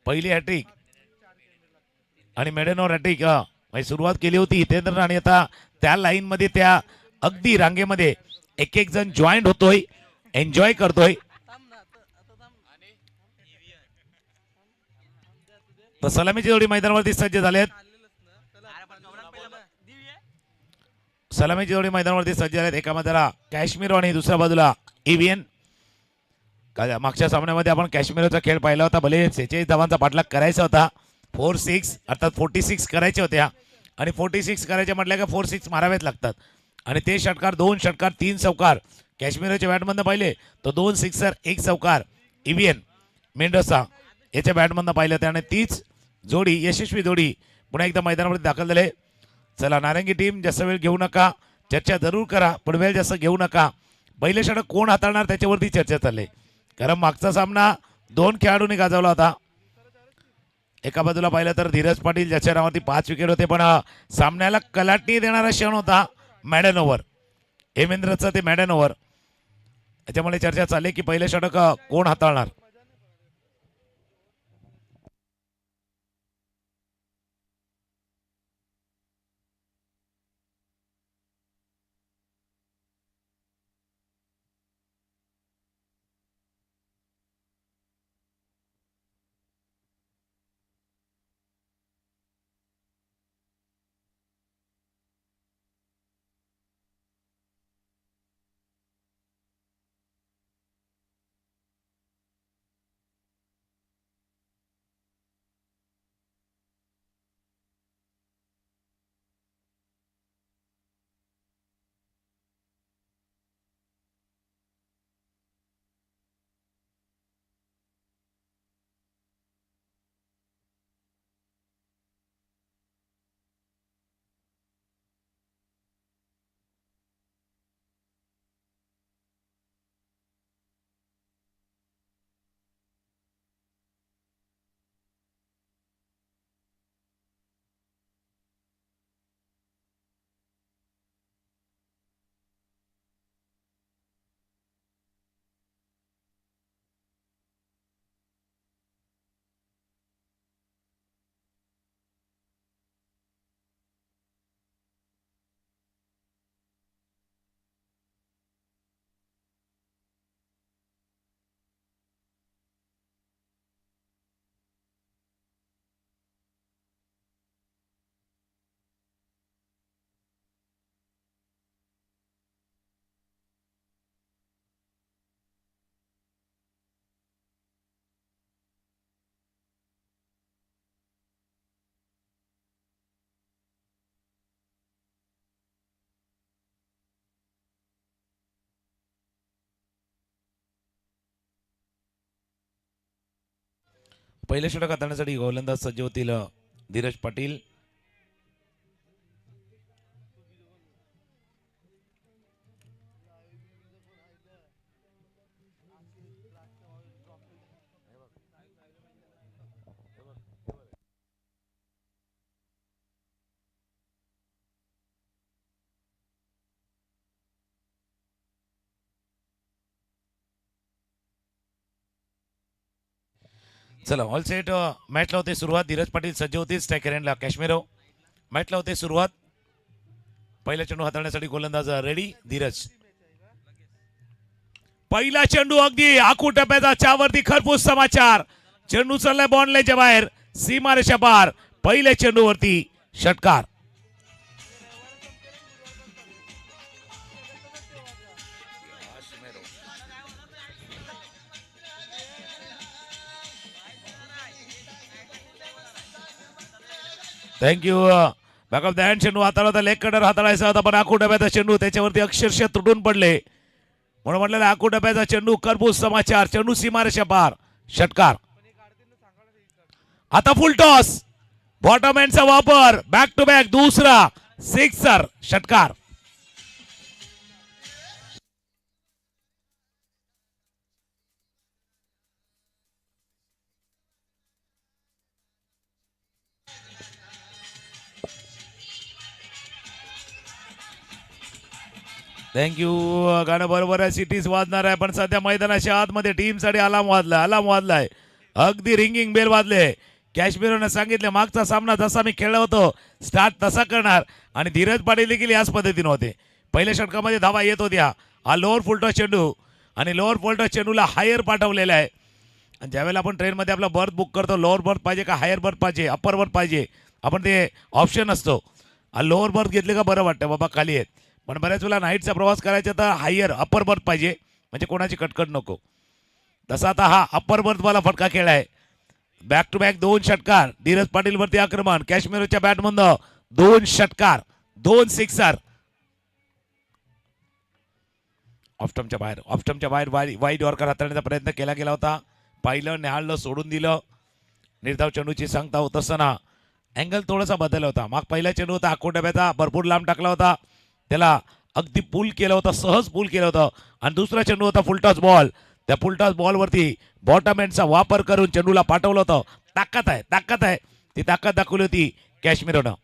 पहिली हॅट्रिक आणि मेडेनवर हॅट्रिक म्हणजे सुरुवात केली होती हितेंद्र आणि आता त्या लाईन मध्ये त्या अगदी रांगेमध्ये एक एक जण जॉईंट होतोय, एन्जॉय करतोय. तर सलामीची जोडी मैदानावरती सज्ज झालेत. सलामीची जोडी मैदानावरती सज्ज झालेत. एका बाजूला काश्मीर आणि दुसऱ्या बाजूला एव्हीएन. मागच्या सामन्यामध्ये आपण काश्मीरचा खेळ पाहिला होता. भले 46 धावांचा पाठलाग करायचा होता, 4-6 अर्थात 46 करायच्या होत्या आणि 46 करायचे म्हटलं का 4-6 मारावेच लागतात. आणि ते षटकार 2 षटकार 3 चौकार काश्मीरच्या बॅटमधनं पाहिले तर 2 सिक्सर 1 चौकार एव्हीएन मेंडोसा याच्या बॅटमधनं पाहिलं. त्याने तीच जोडी यशस्वी जोडी पुन्हा एकदा मैदानामध्ये दाखल झाले. चला नारंगी टीम जास्त वेळ घेऊ नका, चर्चा जरूर करा पण वेळ जास्त घेऊ नका. पहिले षटक कोण हाताळणार त्याच्यावरती चर्चा चालली. कारण मागचा सामना 2 खेळाडूंनी गाजवला होता. एका बाजूला पाहिलं तर धीरज पाटील ज्याच्या नावावरती 5 विकेट होते पण सामन्याला कलाटणी देणारा क्षण होता मॅडन ओव्हर, हेमेंद्रचं ते मॅडन ओव्हर. त्याच्यामुळे चर्चा चालली की पहिले षटक कोण हाताळणार. पहिले षटक हाताळण्यासाठी गोलंदाज सज्ज होतील धीरज पाटील. चला ऑल सेट. मॅचला होते सुरुवात. धीरज पाटील सज्ज होते स्ट्रायकर एंडला. काश्मीर मॅचला होते सुरुवात. पहिला चेंडू हाताळण्यासाठी गोलंदाज रेडी धीरज. पहिला चेंडू अगदी आखू टप्प्याचा च्यावरती खरपूस समाचार. चेंडू चाललाय बॉन्ड लाईनच्या बाहेर, सीमारेषा पार. पहिल्या चेंडूवरती षटकार. Thank you. Back of the hand चेंडू हाताळला होता, लेग कटर हाताळायचा होता पण आखू डब्याचा चेंडू त्याच्यावरती अक्षरशः तुटून पडले. म्हणून म्हटलेला आखू डब्याचा चेंडू खरपूस समाचार. चेंडू सीमारेषा पार. षटकार. आता फुल टॉस. बॉटम हँडचा वापर. बॅक टू बॅक दुसरा सिक्सर. षटकार. थँक्यू. गाणं बरोबर आहे. सिटीज वाजणार आहे पण सध्या मैदानाच्या आतमध्ये टीम साठी अलार्म वाजलाय. अगदी रिंगिंग बेल वाजले. कॅश्मीरनं सांगितले मागचा सामना जसा मी खेळलो होतो स्टार्ट तसा करणार आणि धीरज पाटील देखील याच पद्धतीने होते. पहिल्या षटकामध्ये धावा येत होत्या. हा लोअर फुलटॉस चेंडू आणि लोअर फुलटॉस चेंडूला हायर पाठवलेला आहे. आणि ज्यावेळेला आपण ट्रेनमध्ये आपला बर्थ बुक करतो लोअर बर्थ पाहिजे का हायर बर्थ पाहिजे अप्पर बर्थ पाहिजे आपण ते ऑप्शन असतो. लोअर बर्थ घेतले का बरं वाटतं बाबा खाली आहेत. पण बऱ्याच वेळेला नाईटचा प्रवास करायचा तर हायर अप्पर बर्थ पाहिजे म्हणजे कोणाची कटकट नको. तसा आता हा अप्पर बर्थवाला फटका खेळ आहे. बॅक टू बॅक 2 षटकार. धीरज पाटील वरती आक्रमण. कॅश्मीरच्या बॅटमधून 2 षटकार 2 सिक्सर. ऑफस्टमच्या बाहेर वाईड यॉर्कर हाताळण्याचा प्रयत्न केला गेला होता. पाहिलं न्याहाळलं सोडून दिलं. निर्धाव चेंडूची सांगता होत असताना अँगल थोडासा बदलला होता. माग पहिला चेंडू होता आखो डब्याचा भरपूर लांब टाकला होता. त्याला अगदी पूल केलं होतं सहज पूल केलं होतं. आणि दुसरा चेंडू होता फुलटॉस बॉल. त्या फुलटॉस बॉलवरती बॉटम एंडचा वापर करून चेंडूला पाठवलं होतं. ताकद आहे ती ताकद दाखवली होती कॅश्मीरनं.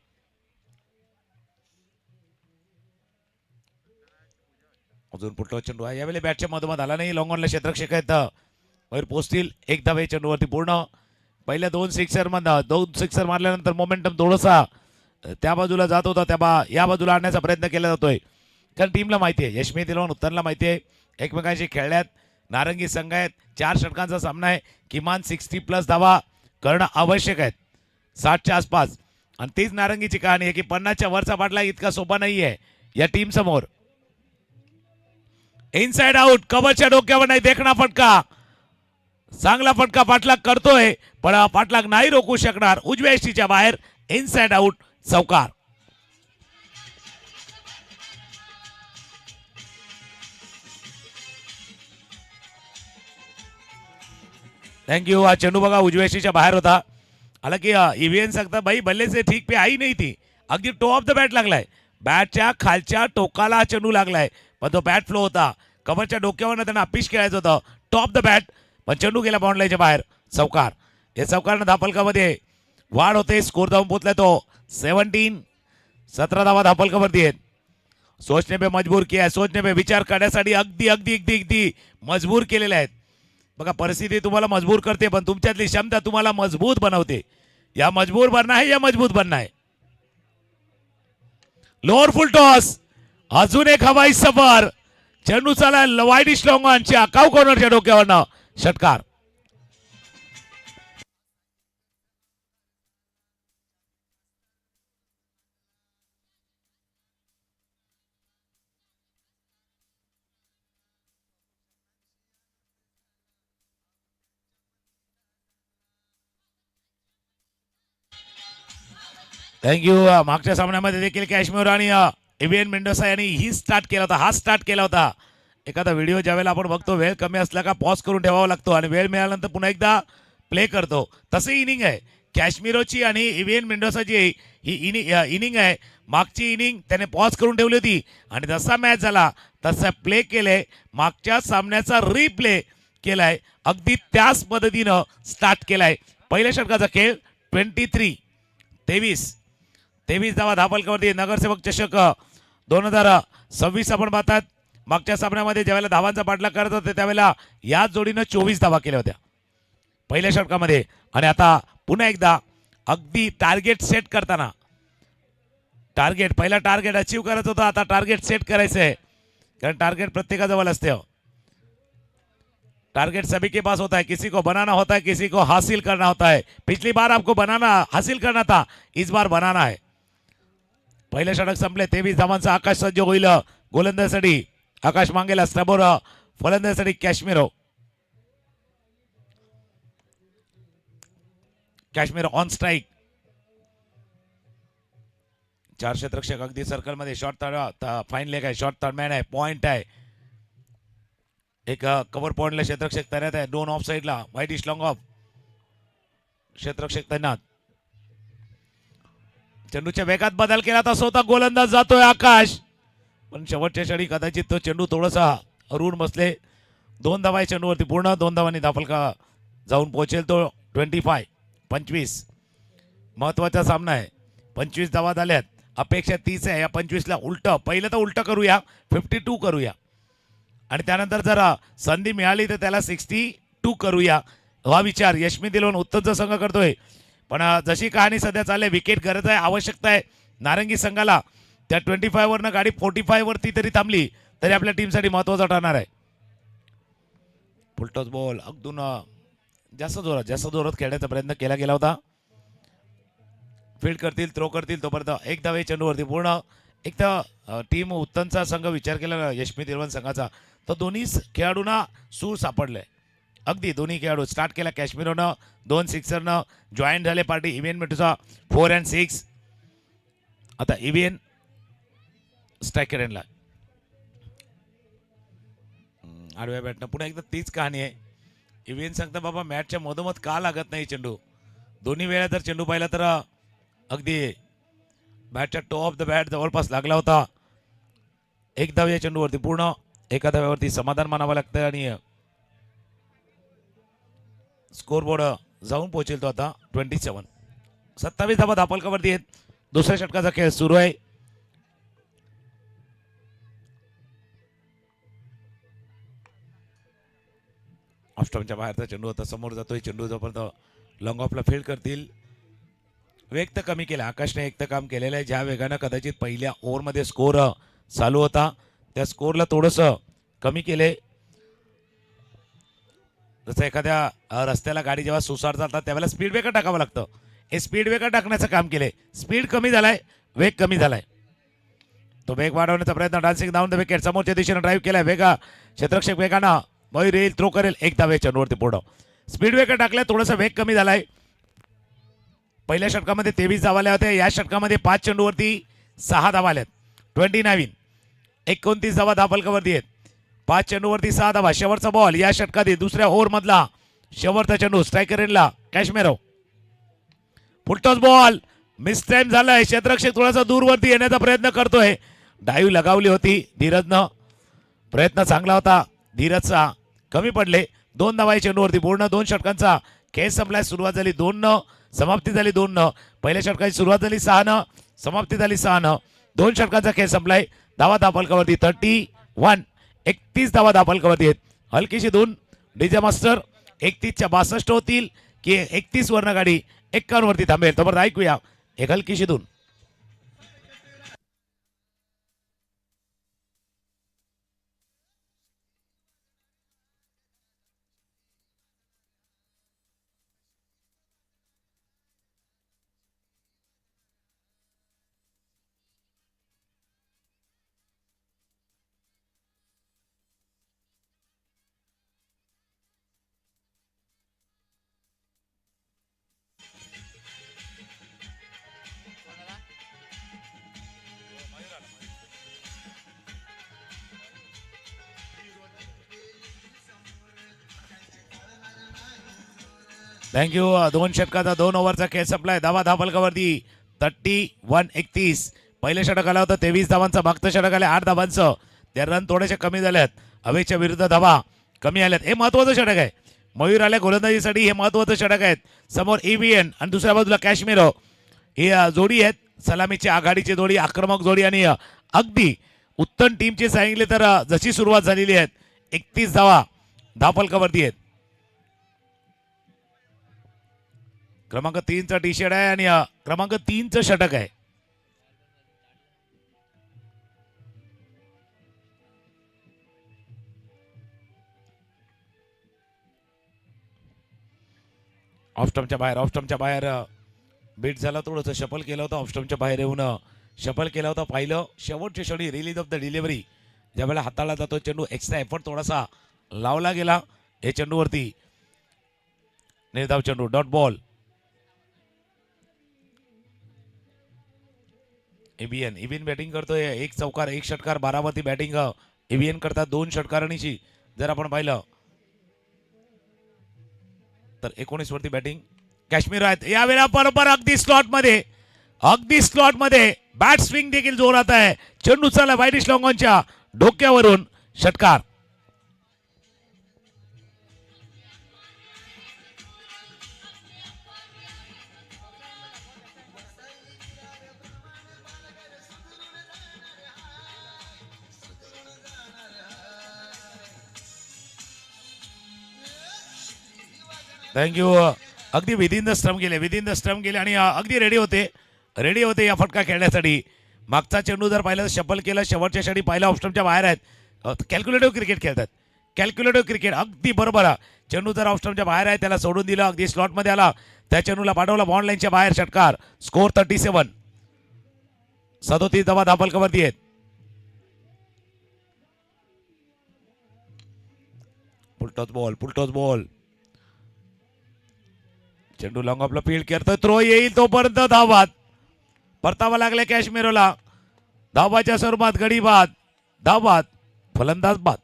अजून फुलटॉस चेंडू आहे यावेळी बॅटच्या मधोमध आला नाही. लॉंग ऑनला क्षेत्ररक्षक आहेत वर पोचतील. एक धावे चेंडूवरती पूर्ण. पहिल्या 2 सिक्सर मधनं 2 सिक्सर मारल्यानंतर मोमेंटम थोडासा त्या बाजूला जात होता या बाजूला आणण्याचा प्रयत्न केला जातोय. कारण टीमला माहिती आहे यशमी दिलवान उत्तरला माहिती आहे एकमेकांशी खेळल्यात. नारंगी संघ आहेत. 4 षटकांचा सामना आहे. किमान 60+ धावा करणं आवश्यक आहे 60च्या आसपास. आणि तीच नारंगीची कहाणी आहे की 50च्या वरचा बाटला इतका सोपा नाही आहे या टीम समोर. इनसाइड आउट कव्हरच्या डोक्यावर नाही देखणा फटका. चांगला फटका पाठलाग करतोय पण पाठलाग नाही रोखू शकणार. उजव्या यष्टीच्या बाहेर इनसाइड आउट चौकार. Thank you. हा चेंडू बघा उजव्या यष्टीच्या बाहेर होता. हालांकि ईव्हीएन सांगता भाई बल्ले से ठीक पे आई नहीं थी. अगदी टॉप ऑफ द बॅट लागलाय. बॅटच्या खालच्या टोकाला हा चेंडू लागलाय पण तो बॅट फ्लो होता. कव्हरच्या डोक्यावर त्यांना अपिश खेळायचं होतं टॉप द बॅट पण चेंडू गेला बाउंड्रीच्या बाहेर. चौकार. या चौकारनं धापलकामध्ये वाढ होते. स्कोर जाऊन पोहोचलाय तो 17 धावा धापलकावरती आहेत. सोचने पे मजबूर किया. सोचने पे विचार करण्यासाठी अगदी अगदी अगदी अगदी मजबूर केलेले आहेत. बघा परिस्थिती तुम्हाला मजबूर करते पण तुमच्यातली क्षमता तुम्हाला मजबूत बनवते. या मजबूर बनना है या मजबूत बनना है. लोअर फुल टॉस. अजून एक हवाई सफर. चेंडू चाला वाईडिश लॉंगॉनच्या काव कॉर्नरच्या डोक्यावरनं षटकार. थँक्यू. मागच्या सामन्यामध्ये देखील कॅश्मीर आणि एव्हीएन मेंडोसा यांनी ही स्टार्ट केला होता. हा स्टार्ट केला होता. एखादा व्हिडिओ ज्यावेळेला आपण बघतो वेळ कमी असला का पॉज करून ठेवावा लागतो आणि वेळ मिळाल्यानंतर पुन्हा एकदा प्ले करतो. तसे इनिंग आहे कॅश्मीरोची आणि एव्हीएन मेंडोसाची ही इनिंग आहे. मागची इनिंग त्याने पॉज करून ठेवली होती आणि जसा मॅच झाला तसा प्ले केले. मागच्या सामन्याचा रिप्ले केलाय. अगदी त्याच पद्धतीनं स्टार्ट केलाय. पहिल्या षटकाचा खेळ 23 धावा धापलकावरती. नगरसेवक चषक 2026 आपण पाहतात. मागच्या सामन्यामध्ये ज्यावेळेला धावांचा पाठलाग करत होते त्यावेळेला याच जोडीनं 24 धावा केल्या होत्या पहिल्या षटकामध्ये. आणि आता पुन्हा एकदा अगदी टार्गेट सेट करताना पहिला टार्गेट अचीव करत होता. आता टार्गेट सेट करायचं आहे कारण टार्गेट प्रत्येकाजवळ असते. टारगेट सभी के पास होता है. किसी को बनाना होता है किसी को हासिल करना होता है. पिछली बार आपको बनाना हासिल करना था इस बार बनाना है. पहिले षटक संपले. 23 धावांचा आकाश सज्ज होईल गोलंदाजीसाठी. आकाश मांगेला समोर फलंदाजीसाठी कॅश्मीर ऑन स्ट्राईक. 4 क्षेत्ररक्षक अगदी सर्कल मध्ये. शॉर्ट फाईन लेग आहे. शॉर्ट थर्ड मॅन आहे. पॉइंट आहे. एक कव्हर पॉइंटला क्षेत्ररक्षक तैनात आहे. 2 ऑफ साईडला वाईडिश लॉंग ऑफ क्षेत्ररक्षक तैनात. चेंडूच्या वेगात बदल केला तर स्वतः गोलंदाज जातोय आकाश पण शेवटच्या क्षणी कदाचित तो चेंडू थोडासा रून बसले. 2 धावा चेंडूवरती पूर्ण. 2 धावांनी धापलका जाऊन पोहोचेल तो 25. महत्वाचा सामना आहे. 25 धावा झाल्यात. अपेक्षा 30 आहे. या 25ला उलट पहिलं तर उलट करूया 52 करूया आणि त्यानंतर जर संधी मिळाली तर त्याला 62 करूया. हा विचार यशमी दिलवून उत्तमचा संघ करतोय. पण जशी कहाणी सध्या चालली, विकेट गरज आहे, आवश्यकता आहे नारंगी संघाला. त्या 25 वरनं गाडी 45 वरती तरी थांबली तरी आपल्या टीमसाठी महत्वाचं ठरणार आहे. फुलटॉस बॉल अगदून जास्त जोरात खेळण्याचा प्रयत्न केला गेला होता. फील्ड करतील, थ्रो करतील तोपर्यंत एक धावे चेंडूवरती पूर्ण. एक तर टीम उत्तमचा संघ विचार केला यशमी दिलवन संघाचा, तर दोन्ही खेळाडूंना सूर सापडले. अगदी दोन्ही खेळाडू स्टार्ट केला कॅश्मीरनं, 2 सिक्सरनं जॉईन झाले पार्टी. इव्हीएन मेटूचा 4 and 6. आता इव्हीएन स्ट्रायकर एंडला आडव्या बॅटनं पुन्हा एकदा तीच कहाणी आहे. इव्हीएन सांगता बाबा मॅचच्या मधोमध का लागत नाही चेंडू. दोन्ही वेळा जर चेंडू पाहिला तर अगदी बॅटच्या टॉप ऑफ द बॅट जवळपास लागला होता. एक धाव या चेंडूवरती पूर्ण. एका धाव्यावरती समाधान मानावं लागतं आणि स्कोर बोर्ड जाऊन पोहोचेल तो आता 27. 27 धावा धापलकावरती आहेत. दुसऱ्या षटकाचा खेळ सुरू आहे. ऑफस्टॉपच्या बाहेरचा चेंडू आता समोर जातोय. चेंडू जोपर्यंत लॉंग ऑफला फील्ड करतील. वेग तर कमी केला आकाशने, एक तर काम केलेलं आहे. ज्या वेगानं कदाचित पहिल्या ओव्हरमध्ये स्कोर चालू होता त्या स्कोरला थोडंसं कमी केले. जसं एखाद्या रस्त्याला गाडी जेव्हा सुसार जातात त्यावेळेला स्पीड ब्रेकर टाकावं लागतं. हे स्पीड ब्रेकर टाकण्याचं काम केले. स्पीड कमी झालाय, वेग कमी झालाय. तो वेग वाढवण्याचा प्रयत्न. डान्सिंग डाऊन द विकेट समोरच्या दिशेने ड्राईव्ह केलाय. वेगा क्षेत्ररक्षक वेगानं मयूर येईल, थ्रो करेल. एक धावे चेंडूवरती पूर्ण. स्पीड ब्रेकर टाकल्या, थोडासा वेग कमी झालाय. पहिल्या षटकामध्ये 23 धावा आल्या होत्या. या षटकामध्ये 5 चेंडूवरती 6 धावा आल्यात. 29. 29 धावा धापलकावरती आहेत. 5 चेंडूवरती 6 धावा. शेवटचा बॉल या षटकात दुसऱ्या ओव्हर मधला शेवटचा चेंडू स्ट्रायकर एंडला कॅश्मेरो. फुलटॉस बॉल मिस टाइम झालाय. क्षेत्ररक्षक थोडासा दूरवरती येण्याचा प्रयत्न करतोय. डाईव्ह लगावली होती धीरजनं. प्रयत्न चांगला होता धीरजचा, कमी पडले. 2 धावा चेंडूवरती पूर्ण. 2 षटकांचा खेळ संपलाय. सुरुवात झाली 2 समाप्ती झाली 2. पहिल्या षटकाची सुरुवात झाली 6 समाप्ती झाली 6. 2 षटकांचा खेळ संपलाय. धावा धापलकावरती 31. 31 धावा धापलकावरती आहेत. हलकीशी 2 डीजे मास्टर. 31च्या 62 होतील की 31 वर्ण गाडी 51 वरती थांबेल. तोपर्यंत ऐकूया एक हलकीशी 2. थँक्यू. 2 षटकाचा 2 ओव्हरचा खेळ संपलाय. धावा धापलकावरती 31. 31. पहिलं षटक आलं होतं 23 धावांचं. मागचं षटक आलं 8 धावांचं. त्या रन थोडेसे कमी झाल्यात. हवेच्या विरुद्ध धावा कमी आल्यात. हे महत्वाचं षटक आहे. मयूर आल्या गोलंदाजीसाठी. हे महत्वाचं षटक आहेत. समोर इव्हीएन आणि दुसऱ्या बाजूला कॅश्मीरो. ही जोडी आहेत सलामीची आघाडीची जोडी, आक्रमक जोडी. आणि अगदी उत्तम टीमची सांगितले तर जशी सुरुवात झालेली आहे 31 धावा धापलकावरती आहेत. क्रमांक 3चा टी शर्ट आहे आणि क्रमांक 3चं षटक आहे. ऑफस्टम्पच्या बाहेर बीट झाला. थोडंसं शफल केलं होतं. ऑफस्टम्पच्या बाहेर येऊन शफल केला होता. पाहिलं शेवटच्या क्षणी रिलीज ऑफ द डिलिव्हरी ज्यावेळेला हाताळला जातो चेंडू, एक्स्ट्रा एफर्ट थोडासा लावला गेला. हे चेंडूवरती निर्धाव चेंडू, डॉट बॉल. इव्हीएन बॅटिंग करतोय. 1 चौकार 1 षटकार. बारामती बॅटिंग इव्हीएन करतात 2 षटकारांची. जर आपण पाहिलं तर 19 वरती बॅटिंग काश्मीर आहेत. यावेळेला बरोबर अगदी स्लॉट मध्ये बॅट स्विंग देखील जोरात आहे. चेंडू चालला वाईडिश लॉंगॉनच्या डोक्यावरून. षटकार. थँक्यू. अगदी विदिन द स्टंप गेले आणि अगदी रेडी होते या फटका खेळण्यासाठी. मागचा चेंडू जर पाहिलं तर शफल केलं, शेवटच्या षणी पहिल्या ऑप्शनच्या बाहेर आहेत. कॅल्क्युलेटिव्ह क्रिकेट खेळतात. कॅल्क्युलेटिव्ह क्रिकेट अगदी बरोबर आहे. चेंडू जर ऑप्शनच्या बाहेर आहे त्याला सोडून दिलं, अगदी स्लॉटमध्ये आला, त्या चेंडूला पाठवला बॉन्ड लाईनच्या बाहेर, षटकार. स्कोर 37. 37 धावा धापलकावरती आहेत. Full toss ball. चेंडू लॉंग ऑफला फील्ड करतोय, थ्रो येईल तोपर्यंत धावात परतावा लागले कॅश्मीरोला. धावाच्या स्वरूपात गडी बाद, धावात फलंदाज बाद.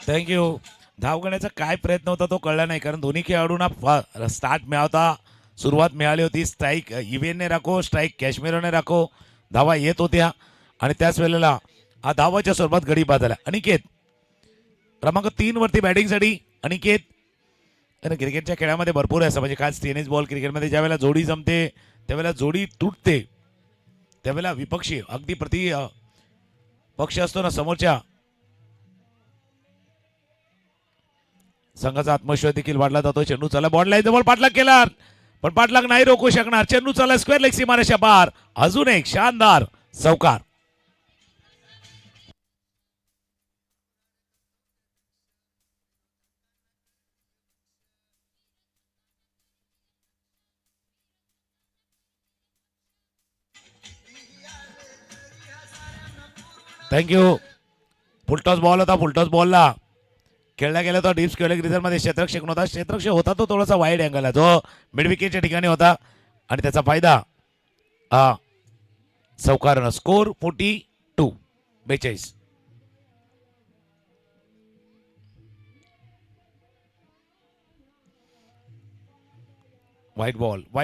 थँक्यू. धाव घेण्याचा काय प्रयत्न होता तो कळला नाही, कारण दोन्ही खेळाडूंना स्टार्ट मिळवता सुरुवात मिळाली होती. स्ट्राईक इव्हेनने राखो, स्ट्राईक कॅश्मीरने राखो. धावा येत होत्या आणि त्याच वेळेला धावाच्या स्वरूपात गडी बाद झाला. अनिकेत क्रमांक 3 वरती बॅटिंगसाठी अनिकेत. आणि क्रिकेटच्या खेळामध्ये भरपूर आहे असं, म्हणजे खास टेनिस बॉल क्रिकेटमध्ये ज्या वेळेला जोडी जमते त्यावेळेला जोडी तुटते, त्यावेळेला विपक्षी अगदी पक्ष असतो ना समोरच्या संघाचा आत्मविश्वास देखील वाढला जातो. चेंडू चला बॉन्ड लाईन जवळ पाठलाग केला, पण पाठलाग नाही रोखू शकणार. चेंडू चला स्क्वेअर लेग सीमारेषा पार. अजून एक शानदार चौकार. थँक्यू. फुलटॉस बॉल होता. फुलटॉस बॉलला खेळला गेला होता डीप स्क्वेअर लेग मध्ये. क्षेत्ररक्षक नव्हता. क्षेत्ररक्षक होता तो थोडासा वाईड अँगल जो मिड विकेटच्या ठिकाणी होता आणि त्याचा फायदा चौकार. स्कोर 42. White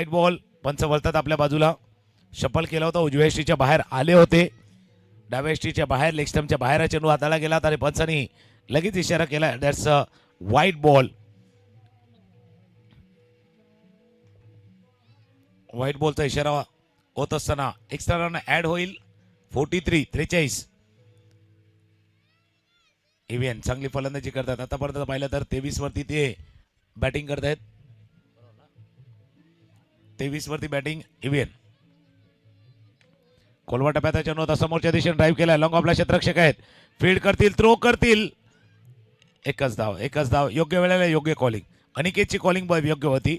ball. पंच वळतात आपल्या बाजूला. शफल केला होता, उजव्या यष्टीच्या बाहेर आले होते, डाव्या यष्टीच्या बाहेर लेग स्टंपच्या बाहेर चेंडू हाताला गेला आणि पंचांनी लगेच इशारा केला, that's a white ball. White बॉलचा इशारा होत असताना एक्स्ट्रा रन ऍड होईल. 43. इव्हिएन चांगली फलंदाजी करतात. आतापर्यंत पाहिलं तर 23 वरती ते बॅटिंग करतायत. 23 वरती बॅटिंग इव्हिएन. कोलवा टप्प्याचा चेंडू होता, समोरच्या दिशेने ड्राईव्ह केला, लॉंग ऑफला क्षेत्ररक्षक आहेत, फील्ड करतील, थ्रो करतील. एकच धाव. योग्य वेळेला योग्य कॉलिंग. अनिकेतची कॉलिंग योग्य होती,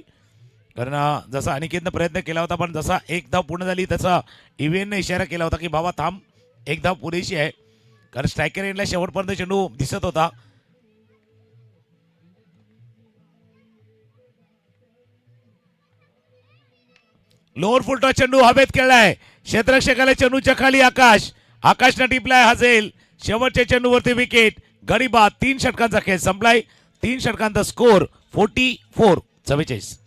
कारण जसा अनिकेतनं प्रयत्न केला होता, पण जसा एक धाव पूर्ण झाली तसा इव्हिएनने इशारा केला होता की बाबा थांब, एक धाव पुरेशी आहे, कारण स्ट्रायकर एंडला शेवटपर्यंत चेंडू दिसत होता. लोअर फुलटॉस चेंडू हवेत खेळलाय. क्षेत्ररक्षकाला चेंडूच्या खाली आकाशनं टिपलाय. हजेल शेवटच्या चेंडूवरती विकेट. गडी बाद. 3 षटकांचा खेळ संपलाय. 3 षटकांचा स्कोर 44.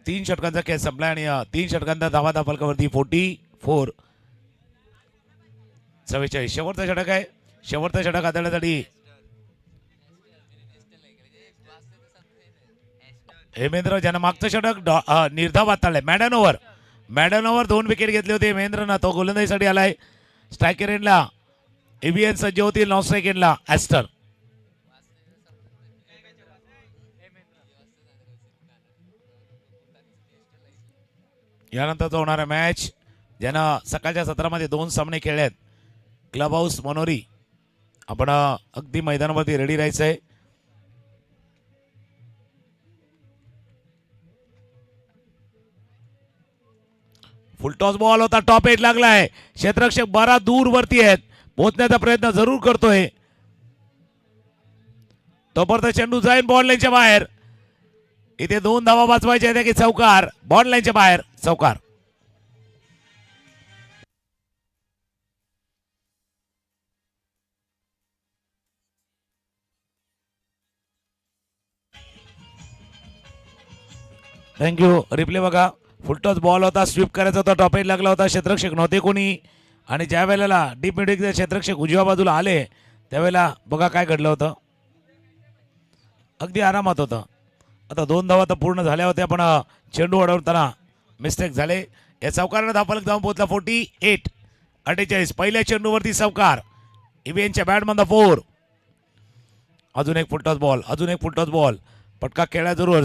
तीन षटकांचा खेळ संपला आणि 3 षटकांचा धावा फलकावरती 44. शेवटचा षटक आहे. शेवटचा षटक हाताळण्यासाठी हेमेंद्र ज्यानं मागचं षटक निर्धाव हाताळलंय. मॅडन ओव्हर 2 विकेट घेतले होते हेमेंद्रनं. तो गोलंदाजीसाठी आलाय. स्ट्रायकर एंडला एव्हीएन सज्ज होतील. नॉन स्ट्राईक एंडला ॲस्टर. यानंतरचा होणारा मॅच ज्यानं सकाळच्या सत्रामध्ये 2 सामने खेळले आहेत. क्लब हाऊस मनोरी. आपण अगदी मैदानावरती रेडी राहायचंय. फुलटॉस बॉल होता. टॉप एट लागलाय. क्षेत्ररक्षक बरा दूर वरती आहेत. पोहोचण्याचा प्रयत्न जरूर करतोय. तोपर्यंत चेंडू जाईन बॉल लाईनच्या बाहेर. इथे 2 धावा वाचवायच्या आहेत की चौकार. बॉल लाईनच्या बाहेर चौकार. थँक्यू. रिप्ले बघा. फुलटॉस बॉल होता. स्वीप करायचा होता. टॉप एट लागला होता. क्षेत्ररक्षक नव्हते कोणी. आणि ज्या वेळेला डीप मिडविकेटचे क्षेत्ररक्षक उजव्या बाजूला आले त्यावेळेला बघा काय घडलं होतं. अगदी आरामात होतं. आता 2 धावा तर पूर्ण झाल्या होत्या पण चेंडू अडवताना मिस्टेक झाले. या चौकारानं धावफलक जाऊन पोहोचला. 48. पहिल्या चेंडूवरती चौकार. इव्हीएनच्या बॅटमधला 4. अजून एक फुलटॉस बॉल. पटका खेळा जरूर.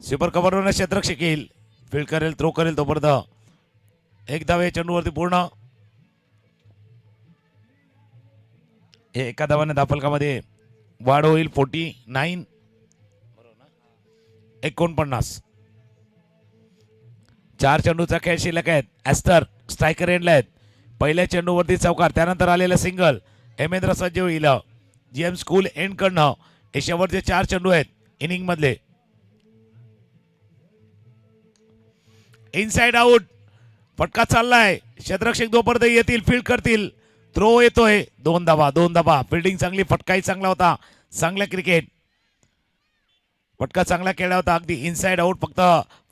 स्वीपर कव्हरवर क्षेत्ररक्षक येईल. फील्ड करेल, थ्रो करेल तोपर्यंत एक धाव या चेंडूवरती पूर्ण. एका धावाने धावफलकामध्ये वाढ होईल. 49. 49. 4 चेंडूचा खेळ शिल्लक आहेत. ॲस्टर स्ट्रायकर एंडला आहेत. पहिल्या चेंडूवरती चौकार. त्यानंतर आलेलं सिंगल. हेमेंद्र सज्ज होईल. जीएम स्कूल एंड कडनं हे शेवटचे 4 चेंडू आहेत इनिंग मधले. Inside out. फटका चाललाय. क्षेत्ररक्षक जोपर्यंत येतील फील्ड करतील. थ्रो येतोय. 2 धावा. फिल्डिंग चांगली. फटकाही चांगला होता. चांगला क्रिकेट. फटका चांगला खेळला होता. अगदी इनसाइड आउट. फक्त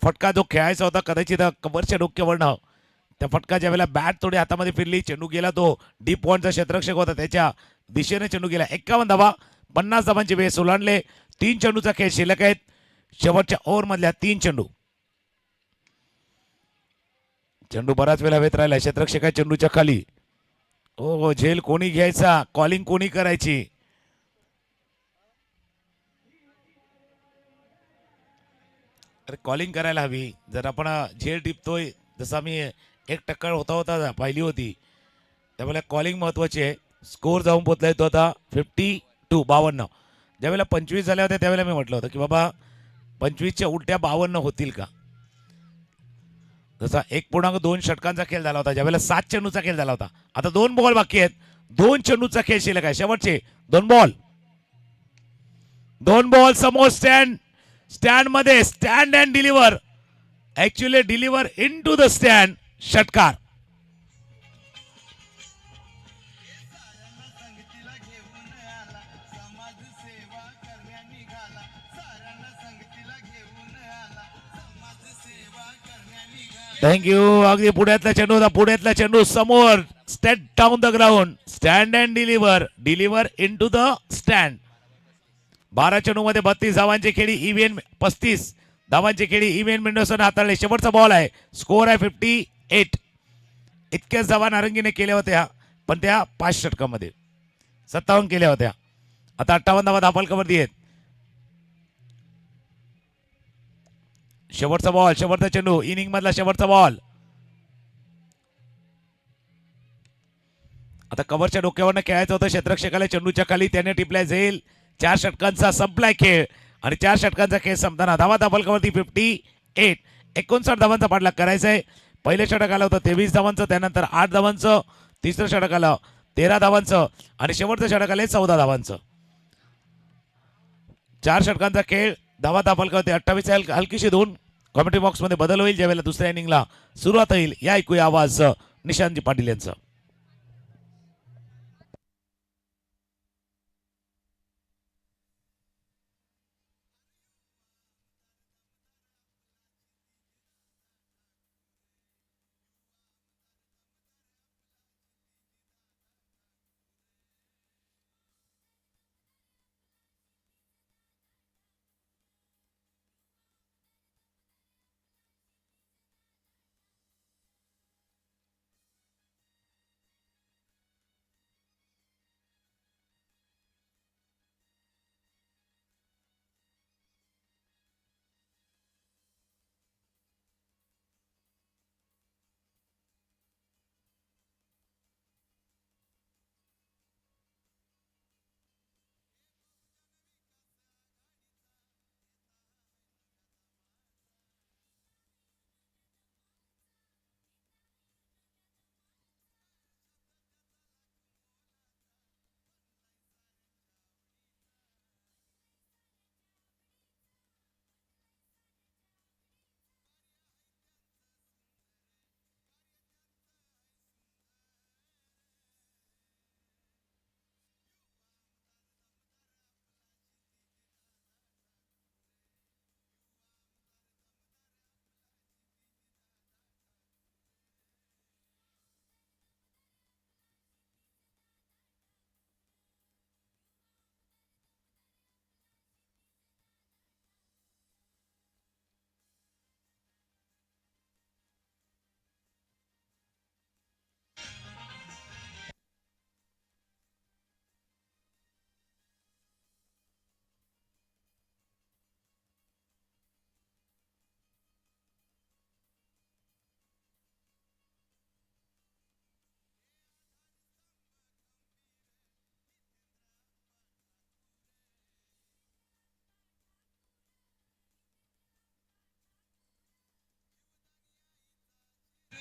फटका जो खेळायचा होता कदाचित कव्हरच्या डोक्यावरनं त्या फटका ज्या वेळेला बॅट थोडी हातामध्ये फिरली चेंडू गेला. तो डीप पॉइंटचा क्षेत्ररक्षक होता त्याच्या दिशेने चेंडू गेला. 51 धावा. 50 धावांचे बेस ओलांडले. 3 चेंडूचा खेळ शिल्लक आहेत. शेवटच्या ओव्हर मधल्या 3 चेंडू. चेंडू बराच वेळा हवेत राहिला. क्षेत्ररक्षक चेंडूच्या खाली. हो झेल कोणी घ्यायचा. कॉलिंग कोणी करायची. अरे कॉलिंग करायला हवी. जर आपण झेल टिपतोय जसा मी 1 टक्कर होता पाहिली होती त्यामुळे कॉलिंग महत्वाची आहे. स्कोर जाऊन पोचलाय तो आता 52. ज्यावेळेला 25 झाल्या होत्या त्यावेळेला मी म्हटलं होतं की बाबा 25च्या उलट्या 52 होतील का. जसा 1.2 षटकांचा खेळ झाला होता. ज्यावेळेला 7 चेंडूचा खेळ झाला होता. आता 2 बॉल बाकी आहेत. 2 चेंडूचा खेळ शिल्लक आहे. शेवटचे 2 बॉल समोर स्टँड मध्ये. Stand and deliver. Actually deliver into the stand. षटकार. थँक्यू. अगदी पुढ्यातला चेंडू होता. पुढ्यातला चेंडू समोर. Straight down the ground. Stand and deliver into the stand. 12 चेंडू मध्ये 32 धावांची खेळी. इव्हीएन 35 धावांची खेळी. इव्हीएन मेंडोसन हाताळले. शेवटचा बॉल आहे. स्कोर आहे 58. इतक्याच धावा नारंगीने केल्या होत्या पण त्या 5 षटकामध्ये 57 केल्या होत्या. आता 58 धावा धावफलकावरती आहेत. शेवटचा बॉल. शेवटचा चेंडू. इनिंग मधला शेवटचा बॉल. आता कव्हरच्या डोक्यावरनं खेळायचं होतं क्षेत्ररक्षकाला. चेंडूच्या खाली त्याने टिपलाय झेल. 4 षटकांचा संपलाय खेळ आणि 4 षटकांचा खेळ संपताना धावा धावफलकावरती 58. 59 धावांचा पाठलाग करायचा आहे. पहिल्या षटक आलं होतं 23 धावांचं. त्यानंतर 8 धावांचं. तिसरं षटक आलं 13 धावांचं आणि शेवटचं षटक आले 14 धावांचं. 4 षटकांचा खेळ. धावा धावफलकावरती 28. हलकीशी 2 कॉमेंट्री बॉक्स मध्ये बदल होईल ज्यावेळेला दुसऱ्या इनिंगला सुरुवात होईल. या ऐकूया आवाज निशांतजी पाटील यांचा.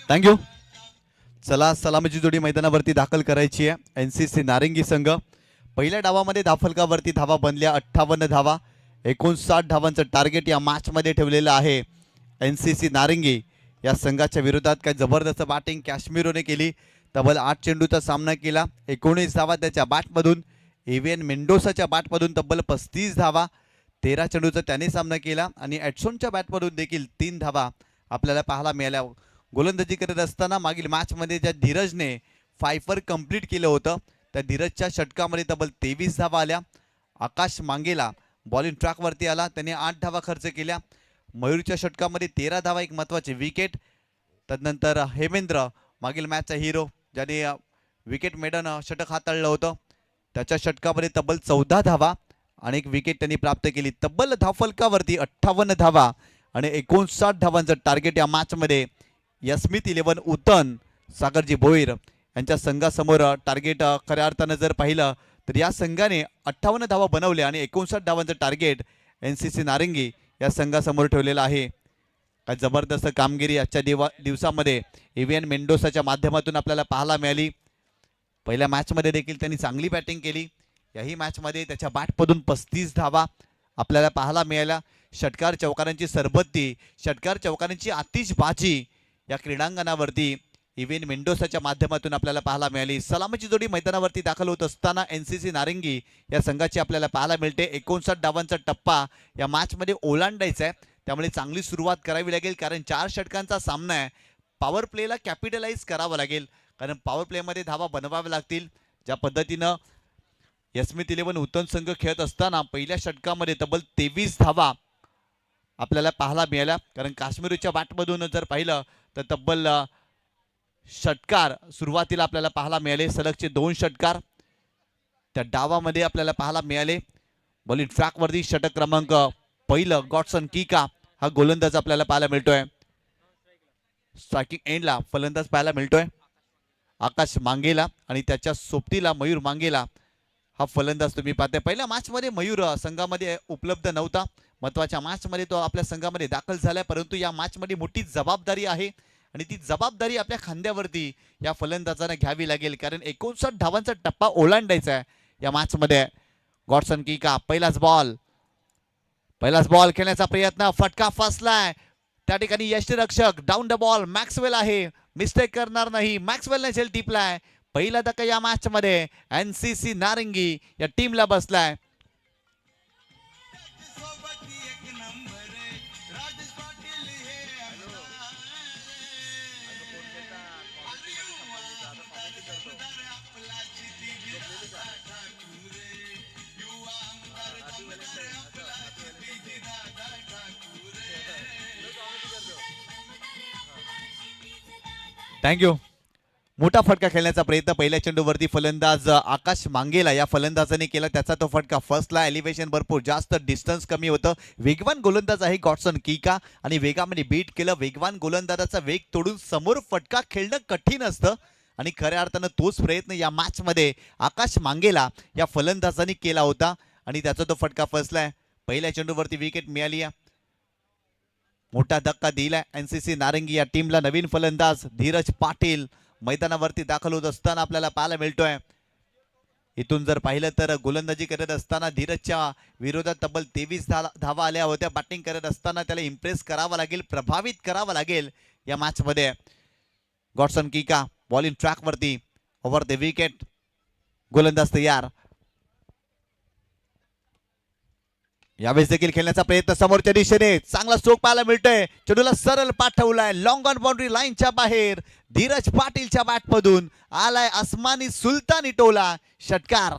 थँक्यू. चला सलामीची जोडी मैदानावरती दाखल करायची आहे. NCC नारंगी संघ पहिल्या डावामध्ये धाफलकावरती धावा बनल्या 58 धावा. 59 धावांचं टार्गेट या मॅचमध्ये ठेवलेलं आहे. NCC नारंगी या संघाच्या विरोधात काय जबरदस्त बॅटिंग कॅश्मीरोने केली. तब्बल 8 चेंडूचा सामना केला. 19 धावा त्याच्या बॅटमधून. एव्हीएन मेंडोसाच्या बॅटमधून तब्बल 35 धावा. 13 चेंडूचा त्याने सामना केला आणि एडसोनच्या बॅटमधून देखील 3 धावा आपल्याला पाहायला मिळाल्या. गोलंदाजी करत असताना मागील मॅचमध्ये ज्या धीरजने फायफर कंप्लीट केलं होतं त्या धीरजच्या षटकामध्ये तब्बल 23 धावा आल्या. आकाश मांगेला बॉलिंग ट्रॅकवरती आला, त्याने 8 धावा खर्च केल्या. मयूरच्या षटकामध्ये 13 धावा, एक महत्त्वाची विकेट. तदनंतर हेमेंद्र मागील मॅचचा हिरो ज्याने विकेट मेडन षटक हाताळलं होतं त्याच्या षटकामध्ये तब्बल 14 धावा आणि एक विकेट त्यांनी प्राप्त केली. तब्बल धावफलकावरती 58 धावा आणि 59 धावांचं टार्गेट या मॅचमध्ये यस्मित 11 उतन सागरजी भोईर यांच्या संघासमोर टार्गेट खऱ्या अर्थानं जर पाहिलं तर या संघाने 58 धावा बनवल्या आणि 59 धावांचं टार्गेट NCC नारंगी या संघासमोर ठेवलेलं आहे. काय जबरदस्त कामगिरी आजच्या दिवसामध्ये एव्हीएन मेंडोसाच्या माध्यमातून आपल्याला पाहायला मिळाली. पहिल्या मॅचमध्ये देखील त्यांनी चांगली बॅटिंग केली. याही मॅचमध्ये त्याच्या बॅटमधून 35 धावा आपल्याला पाहायला मिळाल्या. षटकार चौकारांची सरबत्ती, षटकार चौकारांची आतिषबाजी या क्रीडांगणावरती एव्हीएन मेंडोसाच्या माध्यमातून आपल्याला पाहायला मिळाली. सलामीची जोडी मैदानावरती दाखल होत असताना NCC नारंगी या संघाची आपल्याला पाहायला मिळते. 59 डावांचा टप्पा या मॅचमध्ये ओलांडायचा आहे, त्यामुळे चांगली सुरुवात करावी लागेल कारण 4 षटकांचा सामना आहे. पॉवर प्लेला कॅपिटलाइज करावं लागेल कारण पॉवर प्लेमध्ये धावा बनवाव्या लागतील. ज्या पद्धतीनं यस्मित 11 उत्तम संघ खेळत असताना पहिल्या षटकामध्ये तब्बल 23 धावा आपल्याला पाहायला मिळाल्या कारण काश्मीरच्या बॅटमधून जर पाहिलं तर तब्बल षटकार सुरुवातीला आपल्याला पाहायला मिळाले. सलगचे 2 षटकार त्या डावामध्ये आपल्याला पाहायला मिळाले. बॉलिंग ट्रॅकवरती षटक क्रमांक पहिलं गॉडसन कीका हा गोलंदाज आपल्याला पाहायला मिळतोय. स्ट्रायकिंग एंडला फलंदाज पाहायला मिळतोय आकाश मांगेला आणि त्याच्या सोबतीला मयूर मांगेला हा फलंदाज तुम्ही पाहताय. पहिल्या मॅचमध्ये मयूर संघामध्ये उपलब्ध नव्हता. महत्त्वाच्या मॅचमध्ये तो आपल्या संघामध्ये दाखल झाला, परंतु या मॅचमध्ये मोठी जबाबदारी आहे आणि ती जबाबदारी आपल्या खांद्यावरती या फलंदाजांना घ्यावी लागेल कारण 59 धावांचा टप्पा ओलांडायचा आहे या मॅचमध्ये. गॉडसन कीका पहिलाच बॉल खेळण्याचा प्रयत्न, फटका फसलाय त्या ठिकाणी. यष्टिरक्षक डाऊन द बॉल मॅक्सवेल आहे, मिस्टेक करणार नाही. मॅक्सवेलने झेल टिपलाय. पहिला धक्का या मॅचमध्ये NCC नारंगी या टीमला बसलाय. थँक्यू. मोठा फटका खेळण्याचा प्रयत्न पहिल्या चेंडूवरती फलंदाज आकाश मांगेला या फलंदाजाने केला. त्याचा तो फटका फर्स्टला. एलिव्हेशन भरपूर जास्त, डिस्टन्स कमी होतं. वेगवान गोलंदाज आहे गॉडसन कीका आणि वेगामध्ये बीट केलं. वेगवान गोलंदाजाचा वेग तोडून समोर फटका खेळणं कठीण असतं आणि खऱ्या अर्थानं तोच प्रयत्न या मॅचमध्ये आकाश मांगेला या फलंदाजाने केला होता आणि त्याचा तो फटका फसलाय. पहिल्या चेंडूवरती विकेट मिळाली. मोठा धक्का दिलाय NCC नारंगी या टीमला. नवीन फलंदाज धीरज पाटील मैदानावरती दाखल होत असताना आपल्याला पाहायला मिळतोय. इथून जर पाहिलं तर गोलंदाजी करत असताना धीरजच्या विरोधात तब्बल 23 धावा आल्या होत्या. बॅटिंग करत असताना त्याला इम्प्रेस करावं लागेल, प्रभावित करावं लागेल या मॅचमध्ये. गॉडसन कीका बॉलिंग ट्रॅकवरती ओव्हर द विकेट. गोलंदाज तयार. यावेळेस देखील खेळण्याचा प्रयत्न समोरच्या दिशेने. चांगला स्ट्रोक पाहायला मिळतोय. चेंडूला सरळ पाठवलाय लॉंग ऑन बाउंड्री लाईनच्या बाहेर. धीरज पाटीलच्या बॅटमधून आलाय आसमानी सुलतानी टोला. षटकार.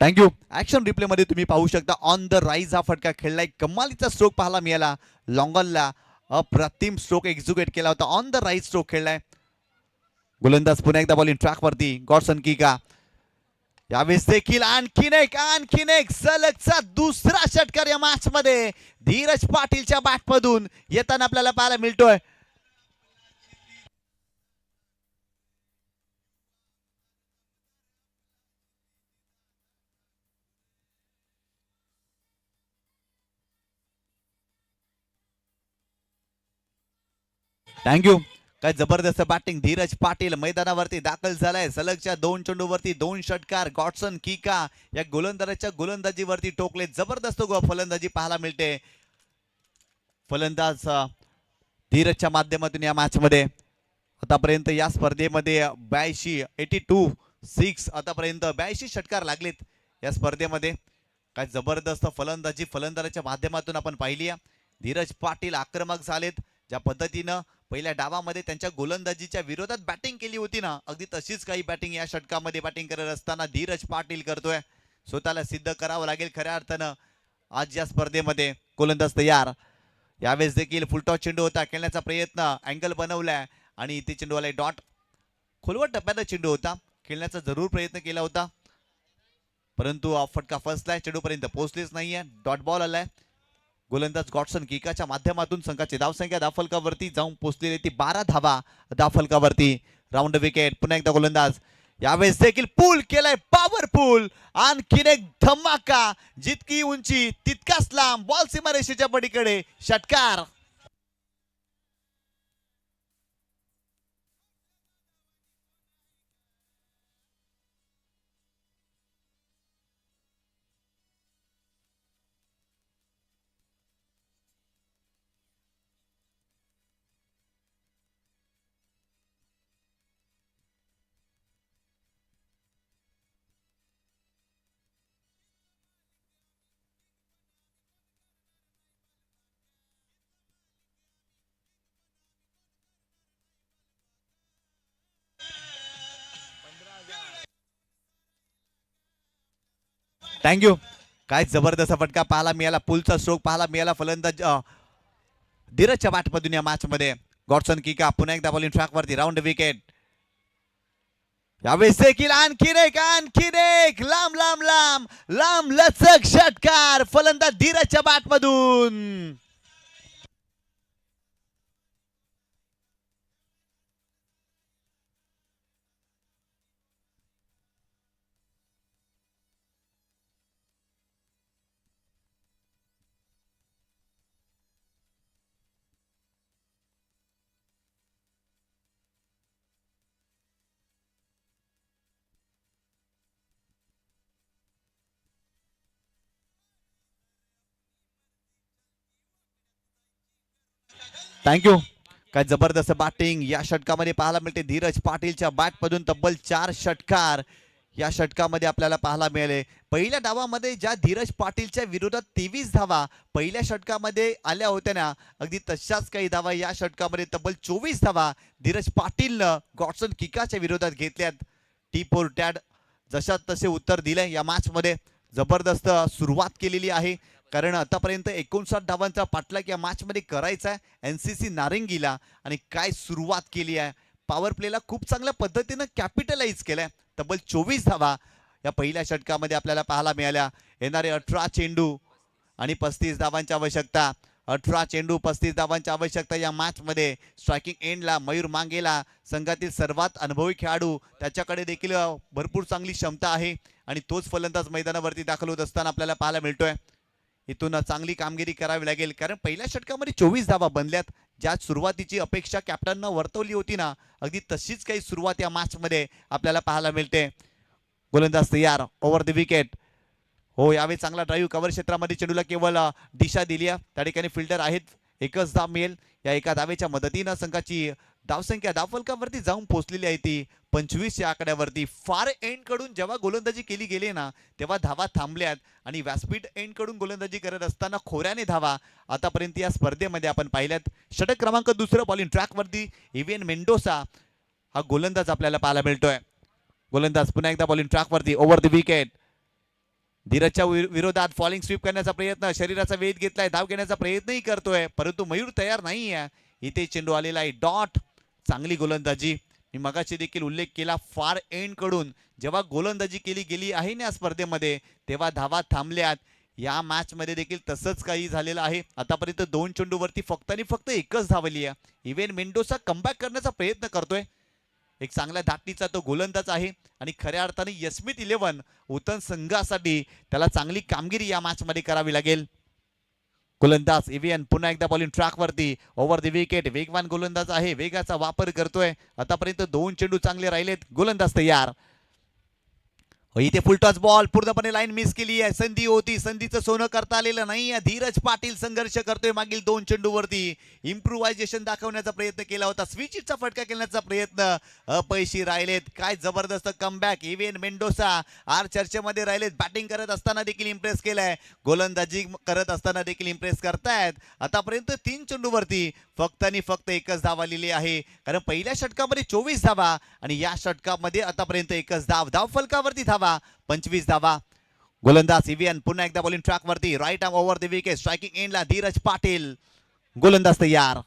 थँक्यू. ऍक्शन रिप्ले मध्ये तुम्ही पाहू शकता ऑन द राईज हा फटका खेळलाय. कमालीचा स्ट्रोक पाहायला मिळाला. लॉंगॉनला अप्रतिम स्ट्रोक एक्झिक्यूट केला होता. ऑन द राईट स्ट्रोक खेळलाय. गोलंदाज पुन्हा एकदा बॉलिंग ट्रॅक वरती गॉडसन कीका. यावेळेस देखील आणखीन एक सलगचा दुसरा षटकार या मॅच मध्ये धीरज पाटीलच्या बॅटमधून येताना आपल्याला पाहायला मिळतोय. थँक्यू. काय जबरदस्त बॅटिंग. धीरज पाटील मैदानावरती दाखल झालाय. सलगच्या 2 चेंडूवरती 2 षटकार. गॉडसन किका या गोलंदाजाच्या गोलंदाजीवरती टोकले. जबरदस्त फलंदाजी पाहायला मिळते. फलंदाज धीरजच्या माध्यमातून या मॅच मध्ये आतापर्यंत या स्पर्धेमध्ये 82 आतापर्यंत 82 षटकार लागलेत या स्पर्धेमध्ये. काय जबरदस्त फलंदाजी फलंदाजाच्या माध्यमातून आपण पाहिली आहे. धीरज पाटील आक्रमक झालेत. ज्या पद्धतीनं पहिल्या डावामध्ये त्यांच्या गोलंदाजीच्या विरोधात बॅटिंग केली होती ना, अगदी तशीच काही बॅटिंग या षटकामध्ये बॅटिंग करत असताना धीरज पाटील करतोय. स्वतःला सिद्ध करावं लागेल खऱ्या अर्थानं आज या स्पर्धेमध्ये. गोलंदाज तयार. यावेळेस देखील फुलटॉस चेंडू होता. खेळण्याचा प्रयत्न, अँगल बनवलाय आणि इथे चेंडूवाला डॉट. खोलवर टप्प्याचा चेंडू होता. खेळण्याचा जरूर प्रयत्न केला होता, परंतु फटका फसलाय. चेंडूपर्यंत पोहोचलेच नाहीये. डॉट बॉल आलाय. गोलंदाज गॉडसन किकाच्या माध्यमातून संघाची धावसंख्या धावफलकावरती जाऊन पोहोचलेली ती 12 धावा धावफलकावरती. Round wicket. पुन्हा एकदा गोलंदाज. यावेळेस देखील पूल केलाय. पॉवरफुल. आणखीन एक धमाका. जितकी उंची तितकाच लांब. बॉल सीमारेषेच्या पलीकडे. षटकार. थँक्यू. काय जबरदस्त फटका पाहायला मिळाला. पुलचा स्ट्रोक पाहायला मिळाला फलंदाज धीरजच्या बॅटमधून या मॅच मध्ये. गॉडसन किका पुन्हा एकदा बॉलिंग ट्रॅकवरती. Round wicket. यावेळेस देखील आणखीन एक लांब लांब लांब लांब लचक षटकार फलंदाज धीरजच्या बॅटमधून. थँक्यू. काय जबरदस्त बॅटिंग या षटकामध्ये पाहायला मिळते. धीरज पाटीलच्या बॅटमधून तब्बल 4 षटकार या षटकामध्ये आपल्याला पाहायला मिळाले. पहिल्या डावामध्ये ज्या धीरज पाटीलच्या विरोधात 23 धावा पहिल्या षटकामध्ये आल्या होत्या ना, अगदी तशाच काही धावा या षटकामध्ये तब्बल 24 धावा धीरज पाटीलनं गॉडसन किकाच्या विरोधात घेतल्यात. टी फोर टॅड जशात तसे उत्तर दिले या मॅच मध्ये. जबरदस्त सुरुवात केलेली आहे, कारण आतापर्यंत 59 धावांचा पाठलाग या मॅच मध्ये करायचा आहे एनसीसी नारिंगीला. आणि काय सुरुवात केली आहे. पॉवर प्लेला खूप चांगल्या पद्धतीनं कॅपिटलाइज केलंय. तब्बल 24 धावा या पहिल्या षटकामध्ये आपल्याला पाहायला मिळाल्या. येणारे 18 चेंडू आणि 35 धावांची आवश्यकता. 18 चेंडू 35 धावांची आवश्यकता या मॅच मध्ये. स्ट्रायकिंग एंडला मयूर मांगेला संघातील सर्वात अनुभवी खेळाडू, त्याच्याकडे देखील भरपूर चांगली क्षमता आहे आणि तोच फलंदाज मैदानावरती दाखल होत असताना आपल्याला पाहायला मिळतोय. इथून चांगली कामगिरी करावी लागेल, कारण पहिल्या षटकामध्ये 24 धावा बनल्यात. ज्या सुरुवातीची अपेक्षा कॅप्टननं वर्तवली होती ना, अगदी तशीच काही सुरुवात या मॅच मध्ये आपल्याला पाहायला मिळते. गोलंदाज तयार. Over the wicket. हो, यावेळी चांगला ड्राईव्ह. कव्हर क्षेत्रामध्ये चेंडूला केवळ दिशा दिली आहे. त्या ठिकाणी फिल्डर आहेत. एकच धाव मिळेल. या एका धावेच्या मदतीनं संघाची धावसंख्या धावफलकावरती जाऊन पोहोचलेली आहे ती 25 या आकड्यावरती. फार एंड कडून जेव्हा गोलंदाजी केली गेली ना, तेव्हा धावा थांबल्यात आणि व्यासपीठ एंड कडून गोलंदाजी करत असताना खोऱ्याने धावा आतापर्यंत या स्पर्धेमध्ये आपण पाहिल्यात. षटक क्रमांक 2 बॉलिंग ट्रॅकवरती इव्हिन मेंडोसा हा गोलंदाज आपल्याला पाहायला मिळतोय. गोलंदाज पुन्हा एकदा बॉलिंग ट्रॅकवरती. Over the wicket. धीरजच्या विरोधात फॉलिंग स्वीप करण्याचा प्रयत्न, शरीराचा वेध घेतलाय, धाव घेण्याचा प्रयत्नही करतोय, परंतु मयूर तयार नाहीये. इथे चेंडू आलेला आहे. डॉट. चांगली गोलंदाजी. मी मगाशी देखील उल्लेख केला, फार एंड कडून जेव्हा गोलंदाजी केली गेली आहे ना स्पर्धेमध्ये, तेव्हा धावा थांबल्यात. या मॅच मध्ये देखील तसंच काही झालेलं आहे. आतापर्यंत 2 चेंडूवरती फक्त आणि फक्त एकच धावली आहे. इव्हन मेंडोसा कमबॅक करण्याचा प्रयत्न करतोय. एक चांगल्या धाटणीचा तो गोलंदाज आहे आणि खऱ्या अर्थाने यस्मित 11 उतन संघासाठी त्याला चांगली कामगिरी या मॅच मध्ये करावी लागेल. गोलंदाज इव्हीएन पुन्हा एकदा बॉलिंग ट्रॅक वरती ओव्हर द विकेट. वेगवान गोलंदाज आहे, वेगाचा वापर करतोय. आतापर्यंत 2 चेंडू चांगले राहिलेत. गोलंदाज तयार. इथे फुलटॉस बॉल पूर्णपणे लाईन मिस केली आहे. संधी होती, संधीचं सोनं करता आलेलं नाही. धीरज पाटील संघर्ष करतोय मागील 2 चेंडूवरती. इम्प्रुव्हायझेशन दाखवण्याचा प्रयत्न केला होता, स्विचचा फटका खेळण्याचा प्रयत्न अपयशी राहिलेत. काय जबरदस्त कमबॅक. इव्हीएन मेंडोसा आर चर्चेमध्ये राहिलेत. बॅटिंग करत असताना देखील इम्प्रेस केलाय, गोलंदाजी करत असताना देखील इम्प्रेस करतायत. आतापर्यंत 3 चेंडूवरती फक्त आणि फक्त एकच धाव आलेली आहे, कारण पहिल्या षटकामध्ये 24 धावा आणि या षटकामध्ये आतापर्यंत एकच धाव फलकावरती धावा 25 धावा. गोलंदाज इव्हीएन पुन्हा एकदा बॉलिंग ट्रॅक वरती. Right arm over the wicket. Striking एंडला धीरज पाटील. गोलंदाज तयार.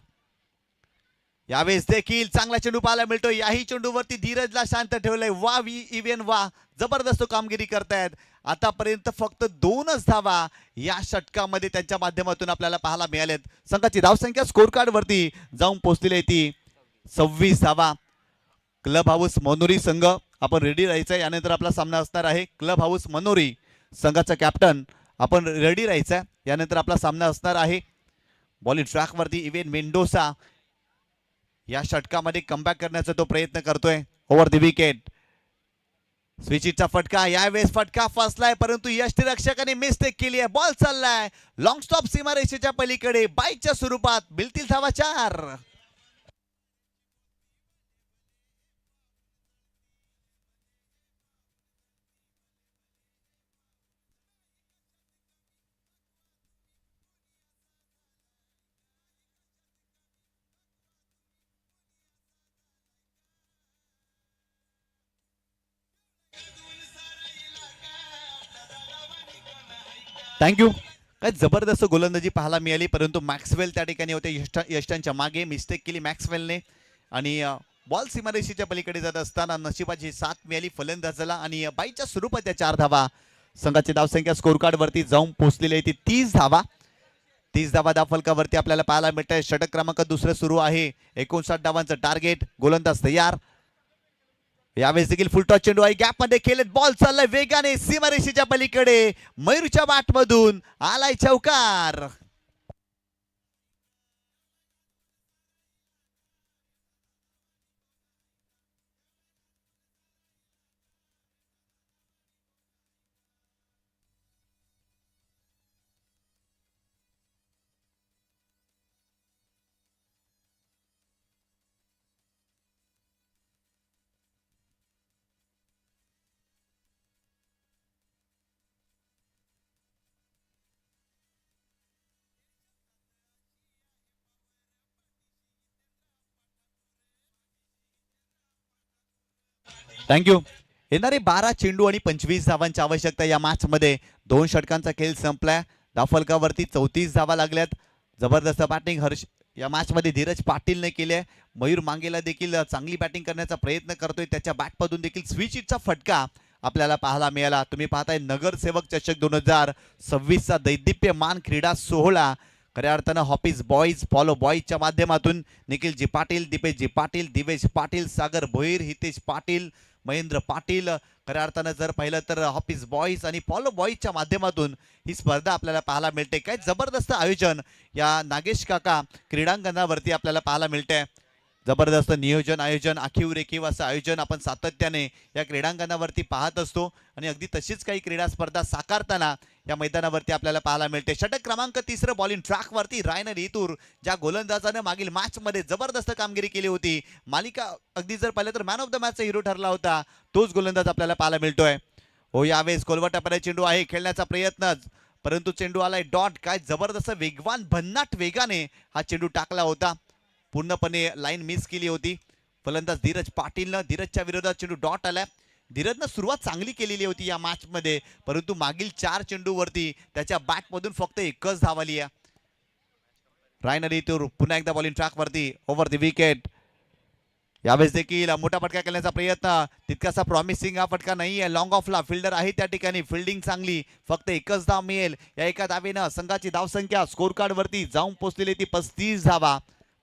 यावेळेस देखील चांगला चेंडू पाहायला मिळतोय. याही चेंडूवरती धीरजला शांत ठेवलंय. वा इव्हीएन वा, जबरदस्त कामगिरी करतायत. आतापर्यंत फक्त 2च धावा या षटकामध्ये त्यांच्या माध्यमातून आपल्याला पाहायला मिळाल्यात. संघाची धावसंख्या स्कोर कार्ड वरती जाऊन पोहोचलेली आहे ती 26 धावा. क्लब हाऊस मनोरी संघ आपण रेडी राहायचं आहे. यानंतर आपला सामना असणार आहे क्लब हाऊस मनोरी संघाचा कॅप्टन आपण रेडी राहायचं आहे. यानंतर आपला सामना असणार आहे. बॉलिंग ट्रॅक वरती इव्हीएन मेंडोसा या षटकामध्ये कमबॅक करण्याचा तो प्रयत्न करतोय. Over the wicket. स्विचिटचा फटका. यावेळेस फटका फसलाय, परंतु यष्टीरक्षकाने मिस्टेक केली आहे. बॉल चाललाय लॉंग स्टॉप सीमारेषेच्या पलीकडे. बाईकच्या स्वरूपात मिळतील धावा 4. थँक्यू. काय जबरदस्त गोलंदाजी पाहायला मिळाली, परंतु मॅक्सवेल त्या ठिकाणी होते. यष्टांच्या मागे मिस्टेक केली मॅक्सवेलने आणि बॉल सीमारेषेच्या पलीकडे जात असताना नशिबाची साथ मिळाली फलंदाजाला आणि बाईच्या स्वरूपात त्या 4 धावा. संघाची धावसंख्या स्कोर कार्ड वरती जाऊन पोहोचलेली आहे ती 30 धावा. 30 धावा धावफलकावरती आपल्याला पाहायला मिळत आहे. षटक क्रमांक 2 सुरू आहे. 59 धावांचं टार्गेट. गोलंदाज तयार. यावेळेस देखील फुलटॉस चेंडू आहे, गॅप मध्ये खेळत बॉल चाललाय वेगाने सीमारेषेच्या पलीकडे. मयूरच्या बॅट मधून आलाय चौकार. थँक्यू. येणारे 12 चेंडू आणि 25 धावांची आवश्यकता या मॅच मध्ये. 2 षटकांचा खेळ संपलाय. धावफलकावरती 34 धावा लागल्यात. जबरदस्त बॅटिंग हर्ष या मॅच मध्ये धीरज पाटीलने केली आहे. मयूर मांगेला देखील चांगली बॅटिंग करण्याचा प्रयत्न करतोय. त्याच्या बॅटमधून देखील स्विचिटचा फटका आपल्याला पाहायला मिळाला. तुम्ही पाहताय नगरसेवक चषक 2026 दैदिप्यमान क्रीडा सोहळा खऱ्या अर्थानं हॉपीज बॉईज फॉलो बॉईजच्या माध्यमातून निखिलजी पाटील, दीपेशजी पाटील, दिवेश पाटील, सागर भोईर, हितेश पाटील, महेंद्र पाटील, खऱ्या अर्थानं जर पाहिलं तर हॉपीज बॉईज आणि फॉलो बॉईजच्या माध्यमातून ही स्पर्धा आपल्याला पाहायला मिळते. काय जबरदस्त आयोजन या नागेश काका क्रीडांगणावरती आपल्याला पाहायला मिळते. जबरदस्त नियोजन, आयोजन, आखीव रेखीव असं आयोजन आपण सातत्याने या क्रीडांगणावरती पाहत असतो आणि अगदी तशीच काही क्रीडा स्पर्धा साकारताना या मैदानावरती आपल्याला पाहायला मिळते. षटक क्रमांक 3 बॉलिंग ट्रॅक वरती रायनर इतूर, ज्या गोलंदाजानं मागील मॅच मध्ये जबरदस्त कामगिरी केली होती, मालिका अगदी जर पाहिलं तर मॅन ऑफ द मॅचचा हिरो ठरला होता, तोच गोलंदाज आपल्याला पाहायला मिळतोय. हो, यावेळेस कोलवटापर्यंत चेंडू आहे, खेळण्याचा प्रयत्न, परंतु चेंडू आलाय डॉट. काय जबरदस्त वेगवान भन्नाट वेगाने हा चेंडू टाकला होता. पूर्णपणे लाईन मिस केली होती. फलंदाज धीरज पाटीलनं धीरजच्या विरोधात चेंडू डॉट आलाय. धीरजनं सुरुवात चांगली केलेली होती या मॅच मध्ये, परंतु मागील 4 चेंडूवरती त्याच्या बॅटमधून फक्त एकच धाव आली आहे. रायनर इतूर पुन्हा एकदा बॉलिंग ट्रॅक वरती ओव्हर द विकेट. यावेळेस देखील मोठा फटका करण्याचा प्रयत्न, तितकासा प्रॉमिसिंग हा फटका नाही आहे. लॉंग ऑफला फिल्डर आहे त्या ठिकाणी, फिल्डिंग चांगली, फक्त एकच धाव मिळेल. या एका धावेनं संघाची धावसंख्या स्कोर कार्ड वरती जाऊन पोहोचलेली ती 35 धावा.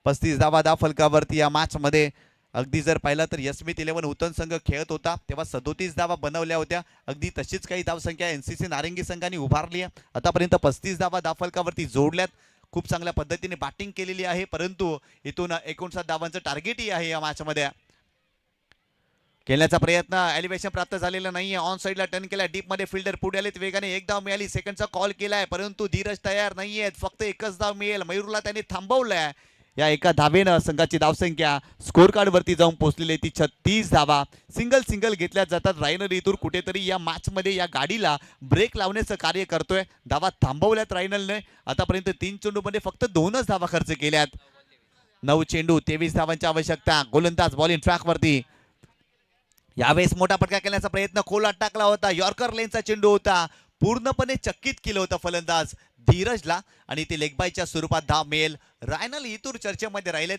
35 धावा धाव फलकावरती या मॅच मध्ये अगदी जर पाहिलं तर यस्मित 11 उतन संघ खेळत होता तेव्हा 37 धावा बनवल्या होत्या. अगदी तशीच काही धावसंख्या एनसीसी नारंगी संघाने उभारली आहे. आतापर्यंत 35 धावा धावफलकावरती जोडल्यात. खूप चांगल्या पद्धतीने बॅटिंग केलेली आहे, परंतु इथून 59 धावांचं टार्गेटही आहे या मॅचमध्ये. खेळण्याचा प्रयत्न एलिव्हेशन प्राप्त झालेला नाहीये. ऑन साईडला टर्न केला, डीप मध्ये फिल्डर पुढे आलेत, वेगाने एक धाव मिळाली, सेकंडचा कॉल केलाय, परंतु धीरज तयार नाहीयेत. फक्त एकच धाव मिळेल. मयूरला त्यांनी थांबवलंय. या एका धावेनं संघाची धावसंख्या स्कोर कार्ड वरती जाऊन पोहोचलेली ती 36 धावा. सिंगल घेतल्या जातात. रायनर इथूर कुठेतरी या मॅच मध्ये या गाडीला ब्रेक लावण्याचं कार्य करतोय. धावा थांबवल्यात रायनलने. आतापर्यंत 3 चेंडूमध्ये फक्त 2च धावा खर्च केल्यात. 9 चेंडू 23 धावांची आवश्यकता. गोलंदाज बॉलिंग ट्रॅक वरती. यावेळेस मोठा फटका केल्याचा प्रयत्न खोलात टाकला होता. यॉर्कर लेनचा चेंडू होता. पूर्णपणे चकित केलं होतं फलंदाज धीरजला आणि ते लेगबायच्या स्वरूपात धाव मिळेल. रायनल इथूर चर्चेमध्ये राहिलेत.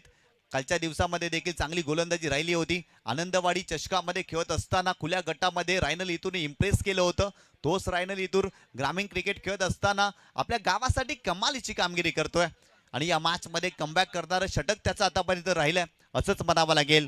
कालच्या दिवसामध्ये देखील चांगली गोलंदाजी राहिली होती. आनंदवाडी चषकामध्ये खेळत असताना खुल्या गटामध्ये रायनल इथूरने इम्प्रेस केलं होतं. तोच रायनल इथूर ग्रामीण क्रिकेट खेळत असताना आपल्या गावासाठी कमालीची कामगिरी करतोय आणि या मॅच मध्ये कमबॅक करणारं षटक त्याचं आतापर्यंत राहिलंय असंच म्हणावं लागेल.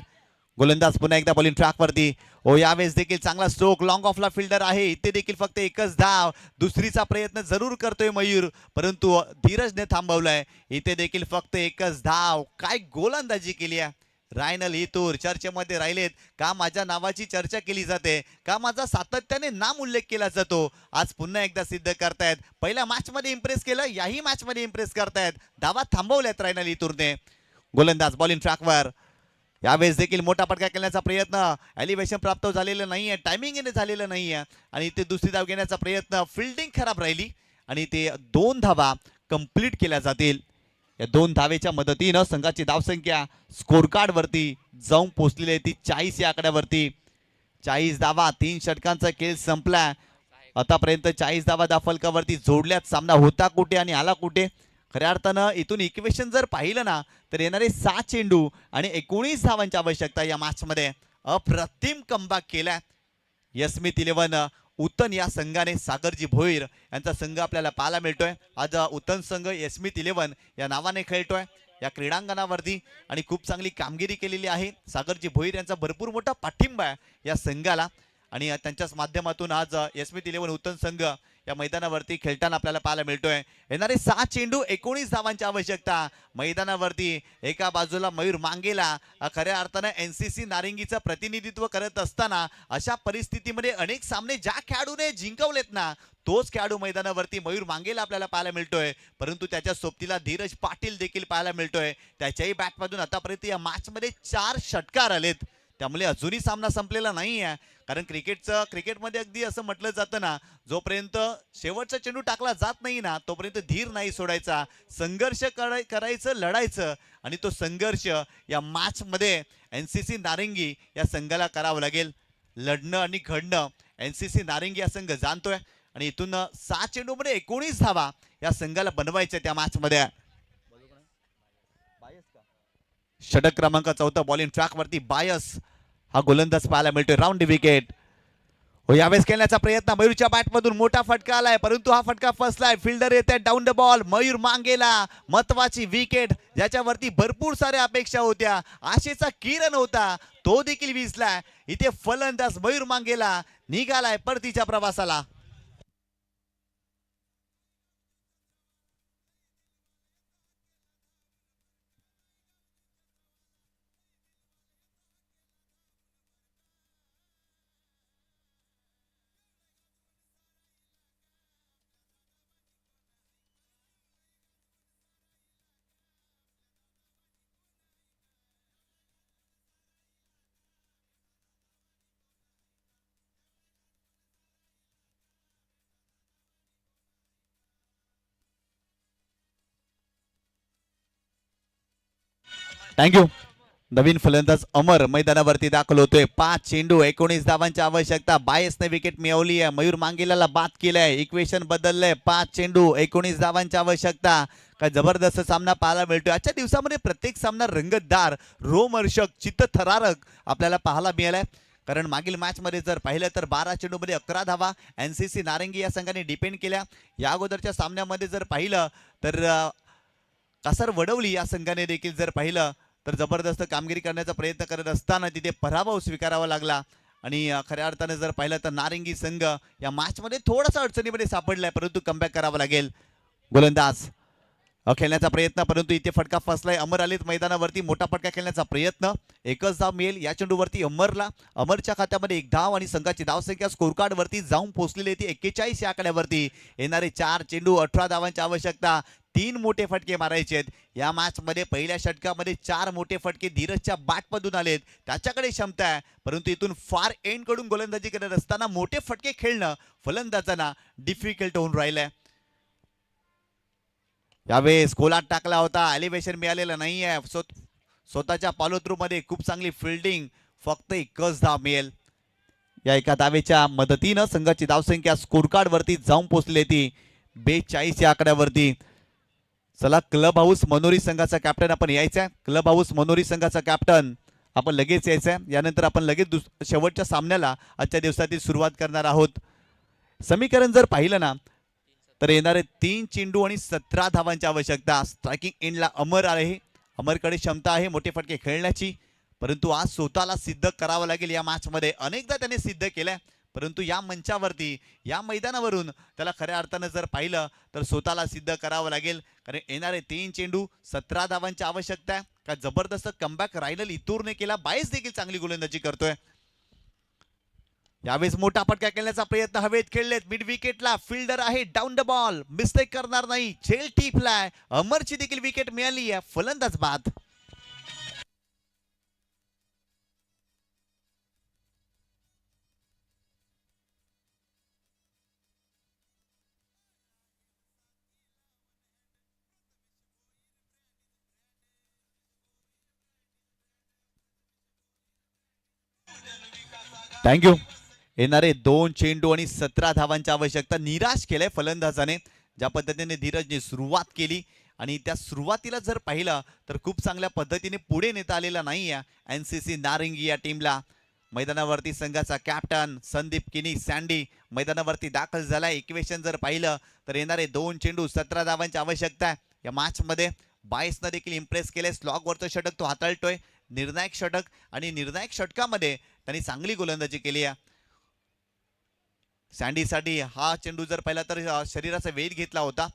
गोलंदाज पुन्हा एकदा बॉलिंग ट्रॅक वरती. यावेळेस देखील चांगला स्ट्रोक, लॉंग ऑफला फिल्डर आहे. इथे देखील फक्त एकच धाव. दुसरीचा प्रयत्न जरूर करतोय मयूर, परंतु धीरजने थांबवलाय. इथे देखील फक्त एकच धाव. काय गोलंदाजी केली आहे. रायनल इथूर चर्चेमध्ये राहिलेत. का माझ्या नावाची चर्चा केली जाते, का माझा सातत्याने नाम उल्लेख केला जातो. आज पुन्हा एकदा सिद्ध करतायत. पहिल्या मॅच मध्ये इम्प्रेस केलं, याही मॅच मध्ये इम्प्रेस करतायत. धावा थांबवल्यात रायनल इथूरने. गोलंदाज बॉलिंग ट्रॅकवर. यावेळेस देखील मोठा फटका खेळण्याचा प्रयत्न. एलिव्हेशन प्राप्त झालेलं नाहीये, टायमिंग झालेलं नाहीये आणि ते दुसरी धाव घेण्याचा प्रयत्न. फिल्डिंग खराब राहिली आणि ते 2 धावा कंप्लीट केल्या जातील. या 2 धावेच्या मदतीनं संघाची धावसंख्या स्कोर कार्ड वरती जाऊन पोहोचलेली आहे ती 40 या आकड्यावरती. 40 धावा, 3 षटकांचा खेळ संपला. आतापर्यंत 40 धावा धावफलकावरती जोडल्यात. सामना होता कुठे आणि आला कुठे. खऱ्या अर्थानं इथून इक्वेशन जर पाहिलं ना तर येणारे 6 चेंडू आणि 19 धावांची आवश्यकता या मॅच मध्ये. अप्रतिम कमबॅक केलाय यस्मित 11 उतन या संघाने. सागरजी भोईर यांचा संघ आपल्याला पाहायला मिळतोय. आज उतन संघ यस्मित 11 या नावाने खेळतोय या क्रीडांगणावरती आणि खूप चांगली कामगिरी केलेली आहे. सागरजी भोईर यांचा भरपूर मोठा पाठिंबा आहे या संघाला आणि त्यांच्याच माध्यमातून आज यस्मित 11 उतन संघ या मैदानावरती खेळताना आपल्याला पाहायला मिळतोय. येणारे 6 चेंडू 19 धावांची आवश्यकता. मैदानावरती एका बाजूला मयूर मांगेला खऱ्या अर्थानं एनसीसी नारिंगीचं प्रतिनिधित्व करत असताना अशा परिस्थितीमध्ये अनेक सामने ज्या खेळाडूने जिंकवलेत ना तोच खेळाडू मैदानावरती मयूर मांगेला आपल्याला पाहायला मिळतोय. परंतु त्याच्या सोबतीला धीरज पाटील देखील पाहायला मिळतोय. त्याच्याही बॅटमधून आतापर्यंत या मॅच मध्ये 4 षटकार आलेत. त्यामुळे अजूनही सामना संपलेला नाही आहे. कारण क्रिकेटमध्ये अगदी असं म्हटलं जातं ना, जोपर्यंत शेवटचा चेंडू टाकला जात नाही ना तोपर्यंत धीर नाही सोडायचा. संघर्ष करायचं, लढायचं आणि तो संघर्ष या मॅच मध्ये एनसीसी नारिंगी या संघाला करावं लागेल. लढणं आणि घडणं एनसीसी नारिंगी या संघ जाणतोय आणि इथून 6 चेंडूमध्ये 19 धावा या संघाला बनवायच्या त्या मॅच मध्ये. षटक क्रमांक 4 बॉलिंग ट्रॅक वरती बायस हा गोलंदाज पाहायला मिळतोय. Round wicket. यावेळेस खेळण्याचा प्रयत्न. मयूरच्या बॅटमधून मोठा फटका आलाय, परंतु हा फटका फसलाय. फिल्डर येते डाऊन द बॉल. मयूर मांगेला महत्वाची विकेट ज्याच्यावरती भरपूर साऱ्या अपेक्षा होत्या. आशेचा किरण होता तो देखील विसलाय. इथे फलंदाज मयूर मांगेला निघालाय परतीच्या प्रवासाला. थँक्यू. नवीन फलंदाज अमर मैदानावरती दाखल होतोय. 5 चेंडू 19 धावांची आवश्यकता. बायसने विकेट मिळवली आहे. मयूर मांगेलाला बाद केलाय. इक्वेशन बदललंय. 5 चेंडू 19 धावांची आवश्यकता. काय जबरदस्त सामना पाहायला मिळतोय. आजच्या दिवसामध्ये प्रत्येक सामना रंगतदार, रोमहर्षक, चित्तथरारक आपल्याला पाहायला मिळालाय. कारण मागील मॅच मध्ये जर पाहिलं तर 12 चेंडूमध्ये 11 धावा एनसीसी नारंगी या संघाने डिपेंड केल्या. या अगोदरच्या सामन्यामध्ये जर पाहिलं तर कासर वडवली या संघाने देखील जर पाहिलं तर जबरदस्त कामगिरी करण्याचा प्रयत्न करत असताना तिथे पराभव स्वीकारावा लागला आणि खऱ्या अर्थाने जर पाहिलं तर नारिंगी संघ या मॅचमध्ये थोडासा अडचणीमध्ये सापडलाय, परंतु कमबॅक करावा लागेल. गोलंदाज खेळण्याचा प्रयत्न, परंतु इथे फटका फसलाय. अमर आलेत मैदानावरती, मोठा फटका खेळण्याचा प्रयत्न, एकच धाव मिळेल या चेंडूवरती अमरच्या खात्यामध्ये एक धाव आणि संघाची धावसंख्या स्कोर कार्ड वरती जाऊन पोहोचलेली ती 41 या आकड्यावरती. येणारे 4 चेंडू 18 धावांची आवश्यकता, 3 मोठे फटके मारायचे आहेत या मॅच मध्ये. पहिल्या षटकामध्ये 4 मोठे फटके धीरजच्या बॅटमधून आलेत, त्याच्याकडे क्षमता आहे, परंतु इथून फार एंड कडून गोलंदाजी करत असताना मोठे फटके खेळणं फलंदाजांना डिफिकल्ट होऊन राहिलंय. यावेळेस गोलात टाकला होता, एलिव्हेशन मिळालेलं नाहीये. स्वतःच्या फॉलो थ्रू मध्ये खूप चांगली फिल्डिंग, फक्त एकच धाव मिळेल. या एका धावेच्या मदतीनं संघाची धावसंख्या स्कोर कार्ड वरती जाऊन पोहोचली ती 42 या आकड्यावरती. चला, क्लब हाऊस मनोरी संघाचा कॅप्टन आपण यायचा. क्लब हाऊस मनोरी संघाचा कॅप्टन आपण लगेच यायचंय. यानंतर आपण लगेच शेवटच्या सामन्याला आजच्या दिवसातील सुरुवात करणार आहोत. समीकरण जर पाहिलं ना तर येणारे 3 चेंडू आणि 17 धावांची आवश्यकता. स्ट्रायकिंग एंडला अमर आहे, अमरकडे क्षमता आहे मोठे फटके खेळण्याची, परंतु आज स्वतःला सिद्ध करावं लागेल. या मॅचमध्ये अनेकदा त्याने सिद्ध केलंय, परंतु या मंचावरती या मैदानावरून त्याला खऱ्या अर्थानं जर पाहिलं तर स्वतःला सिद्ध करावं लागेल. कारण येणारे 3 चेंडू 17 धावांची आवश्यकता आहे. का जबरदस्त कमबॅक रायनल इतूरने केला, बायस देखील चांगली गोलंदाजी करतोय. यावेळेस मोठा फटका खेळण्याचा प्रयत्न, हवेत खेळलेत, मिड विकेटला फिल्डर आहे, डाऊन द बॉल, मिस्टेक करणार नाही, झेल टिपलाय. अमरची देखील विकेट मिळाली आहे, फलंदाज बाद. थँक्यू. येणारे 2 चेंडू आणि 17 धावांची आवश्यकता. निराश केलंय फलंदाजाने ज्या पद्धतीने धीरजने सुरुवात केली, आणि त्या सुरुवातीला जर पाहिलं तर खूप चांगल्या पद्धतीने पुढे नेता आलेला नाहीये एनसीसी नारिंगी या टीमला. मैदानावरती संघाचा कॅप्टन संदीप किनी सँडी मैदानावरती दाखल झालाय. इक्वेशन जर पाहिलं तर येणारे 2 चेंडू 17 धावांची आवश्यकता आहे. या मॅचमध्ये 22 देखील इम्प्रेस केले. स्लॉगवरचं षटक तो हाताळतोय, निर्णायक षटक, आणि निर्णायक षटकामध्ये त्यांनी चांगली गोलंदाजी केली आहे. सँडीसाठी हा चेंडू जर पाहिला तर शरीराचा वेध घेतला होता,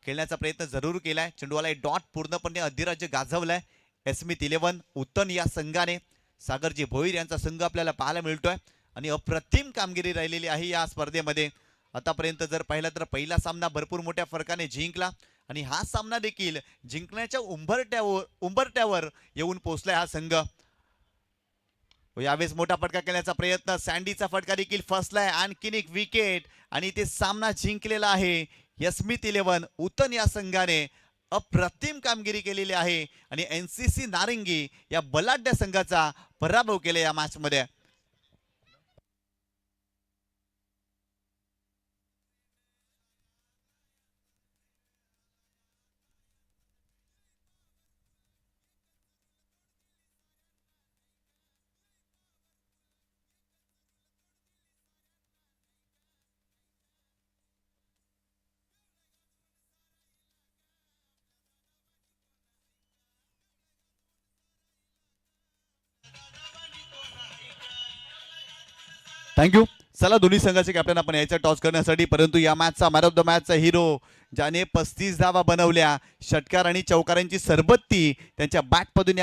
खेळण्याचा प्रयत्न जरूर केलाय. चेंडूवाला डॉट पूर्णपणे अधिराज्य गाजवलाय. एस्मिथ 11 उत्तन या संघाने, सागरजी भोईर यांचा संघ आपल्याला पाहायला मिळतोय आणि अप्रतिम कामगिरी राहिलेली आहे या स्पर्धेमध्ये. आतापर्यंत जर पाहिलं तर पहिला सामना भरपूर मोठ्या फरकाने जिंकला, आणि हा सामना देखील जिंकण्याच्या उंबरट्यावर येऊन पोहोचलाय हा संघ. यावेळेस मोठा फटका खेळण्याचा प्रयत्न, सँडीचा फटका देखील फसलाय. आणखीन एक विकेट आणि ते सामना जिंकलेला आहे. एस्मिथ 11 उत्तन या संघाने अप्रतिम कामगिरी केलेली आहे आणि एनसीसी नारिंगी या बलाढ्य संघाचा पराभव केला या मॅच मध्ये. थँक्यू. चला, दोन्ही संघाचे कॅप्टन आपण यायचा टॉस करण्यासाठी, परंतु या मॅचचा मॅन ऑफ द मॅचचा हिरो ज्याने 35 धावा बनवल्या, षटकार आणि चौकारांची सरबत्ती त्यांच्या बॅटमधून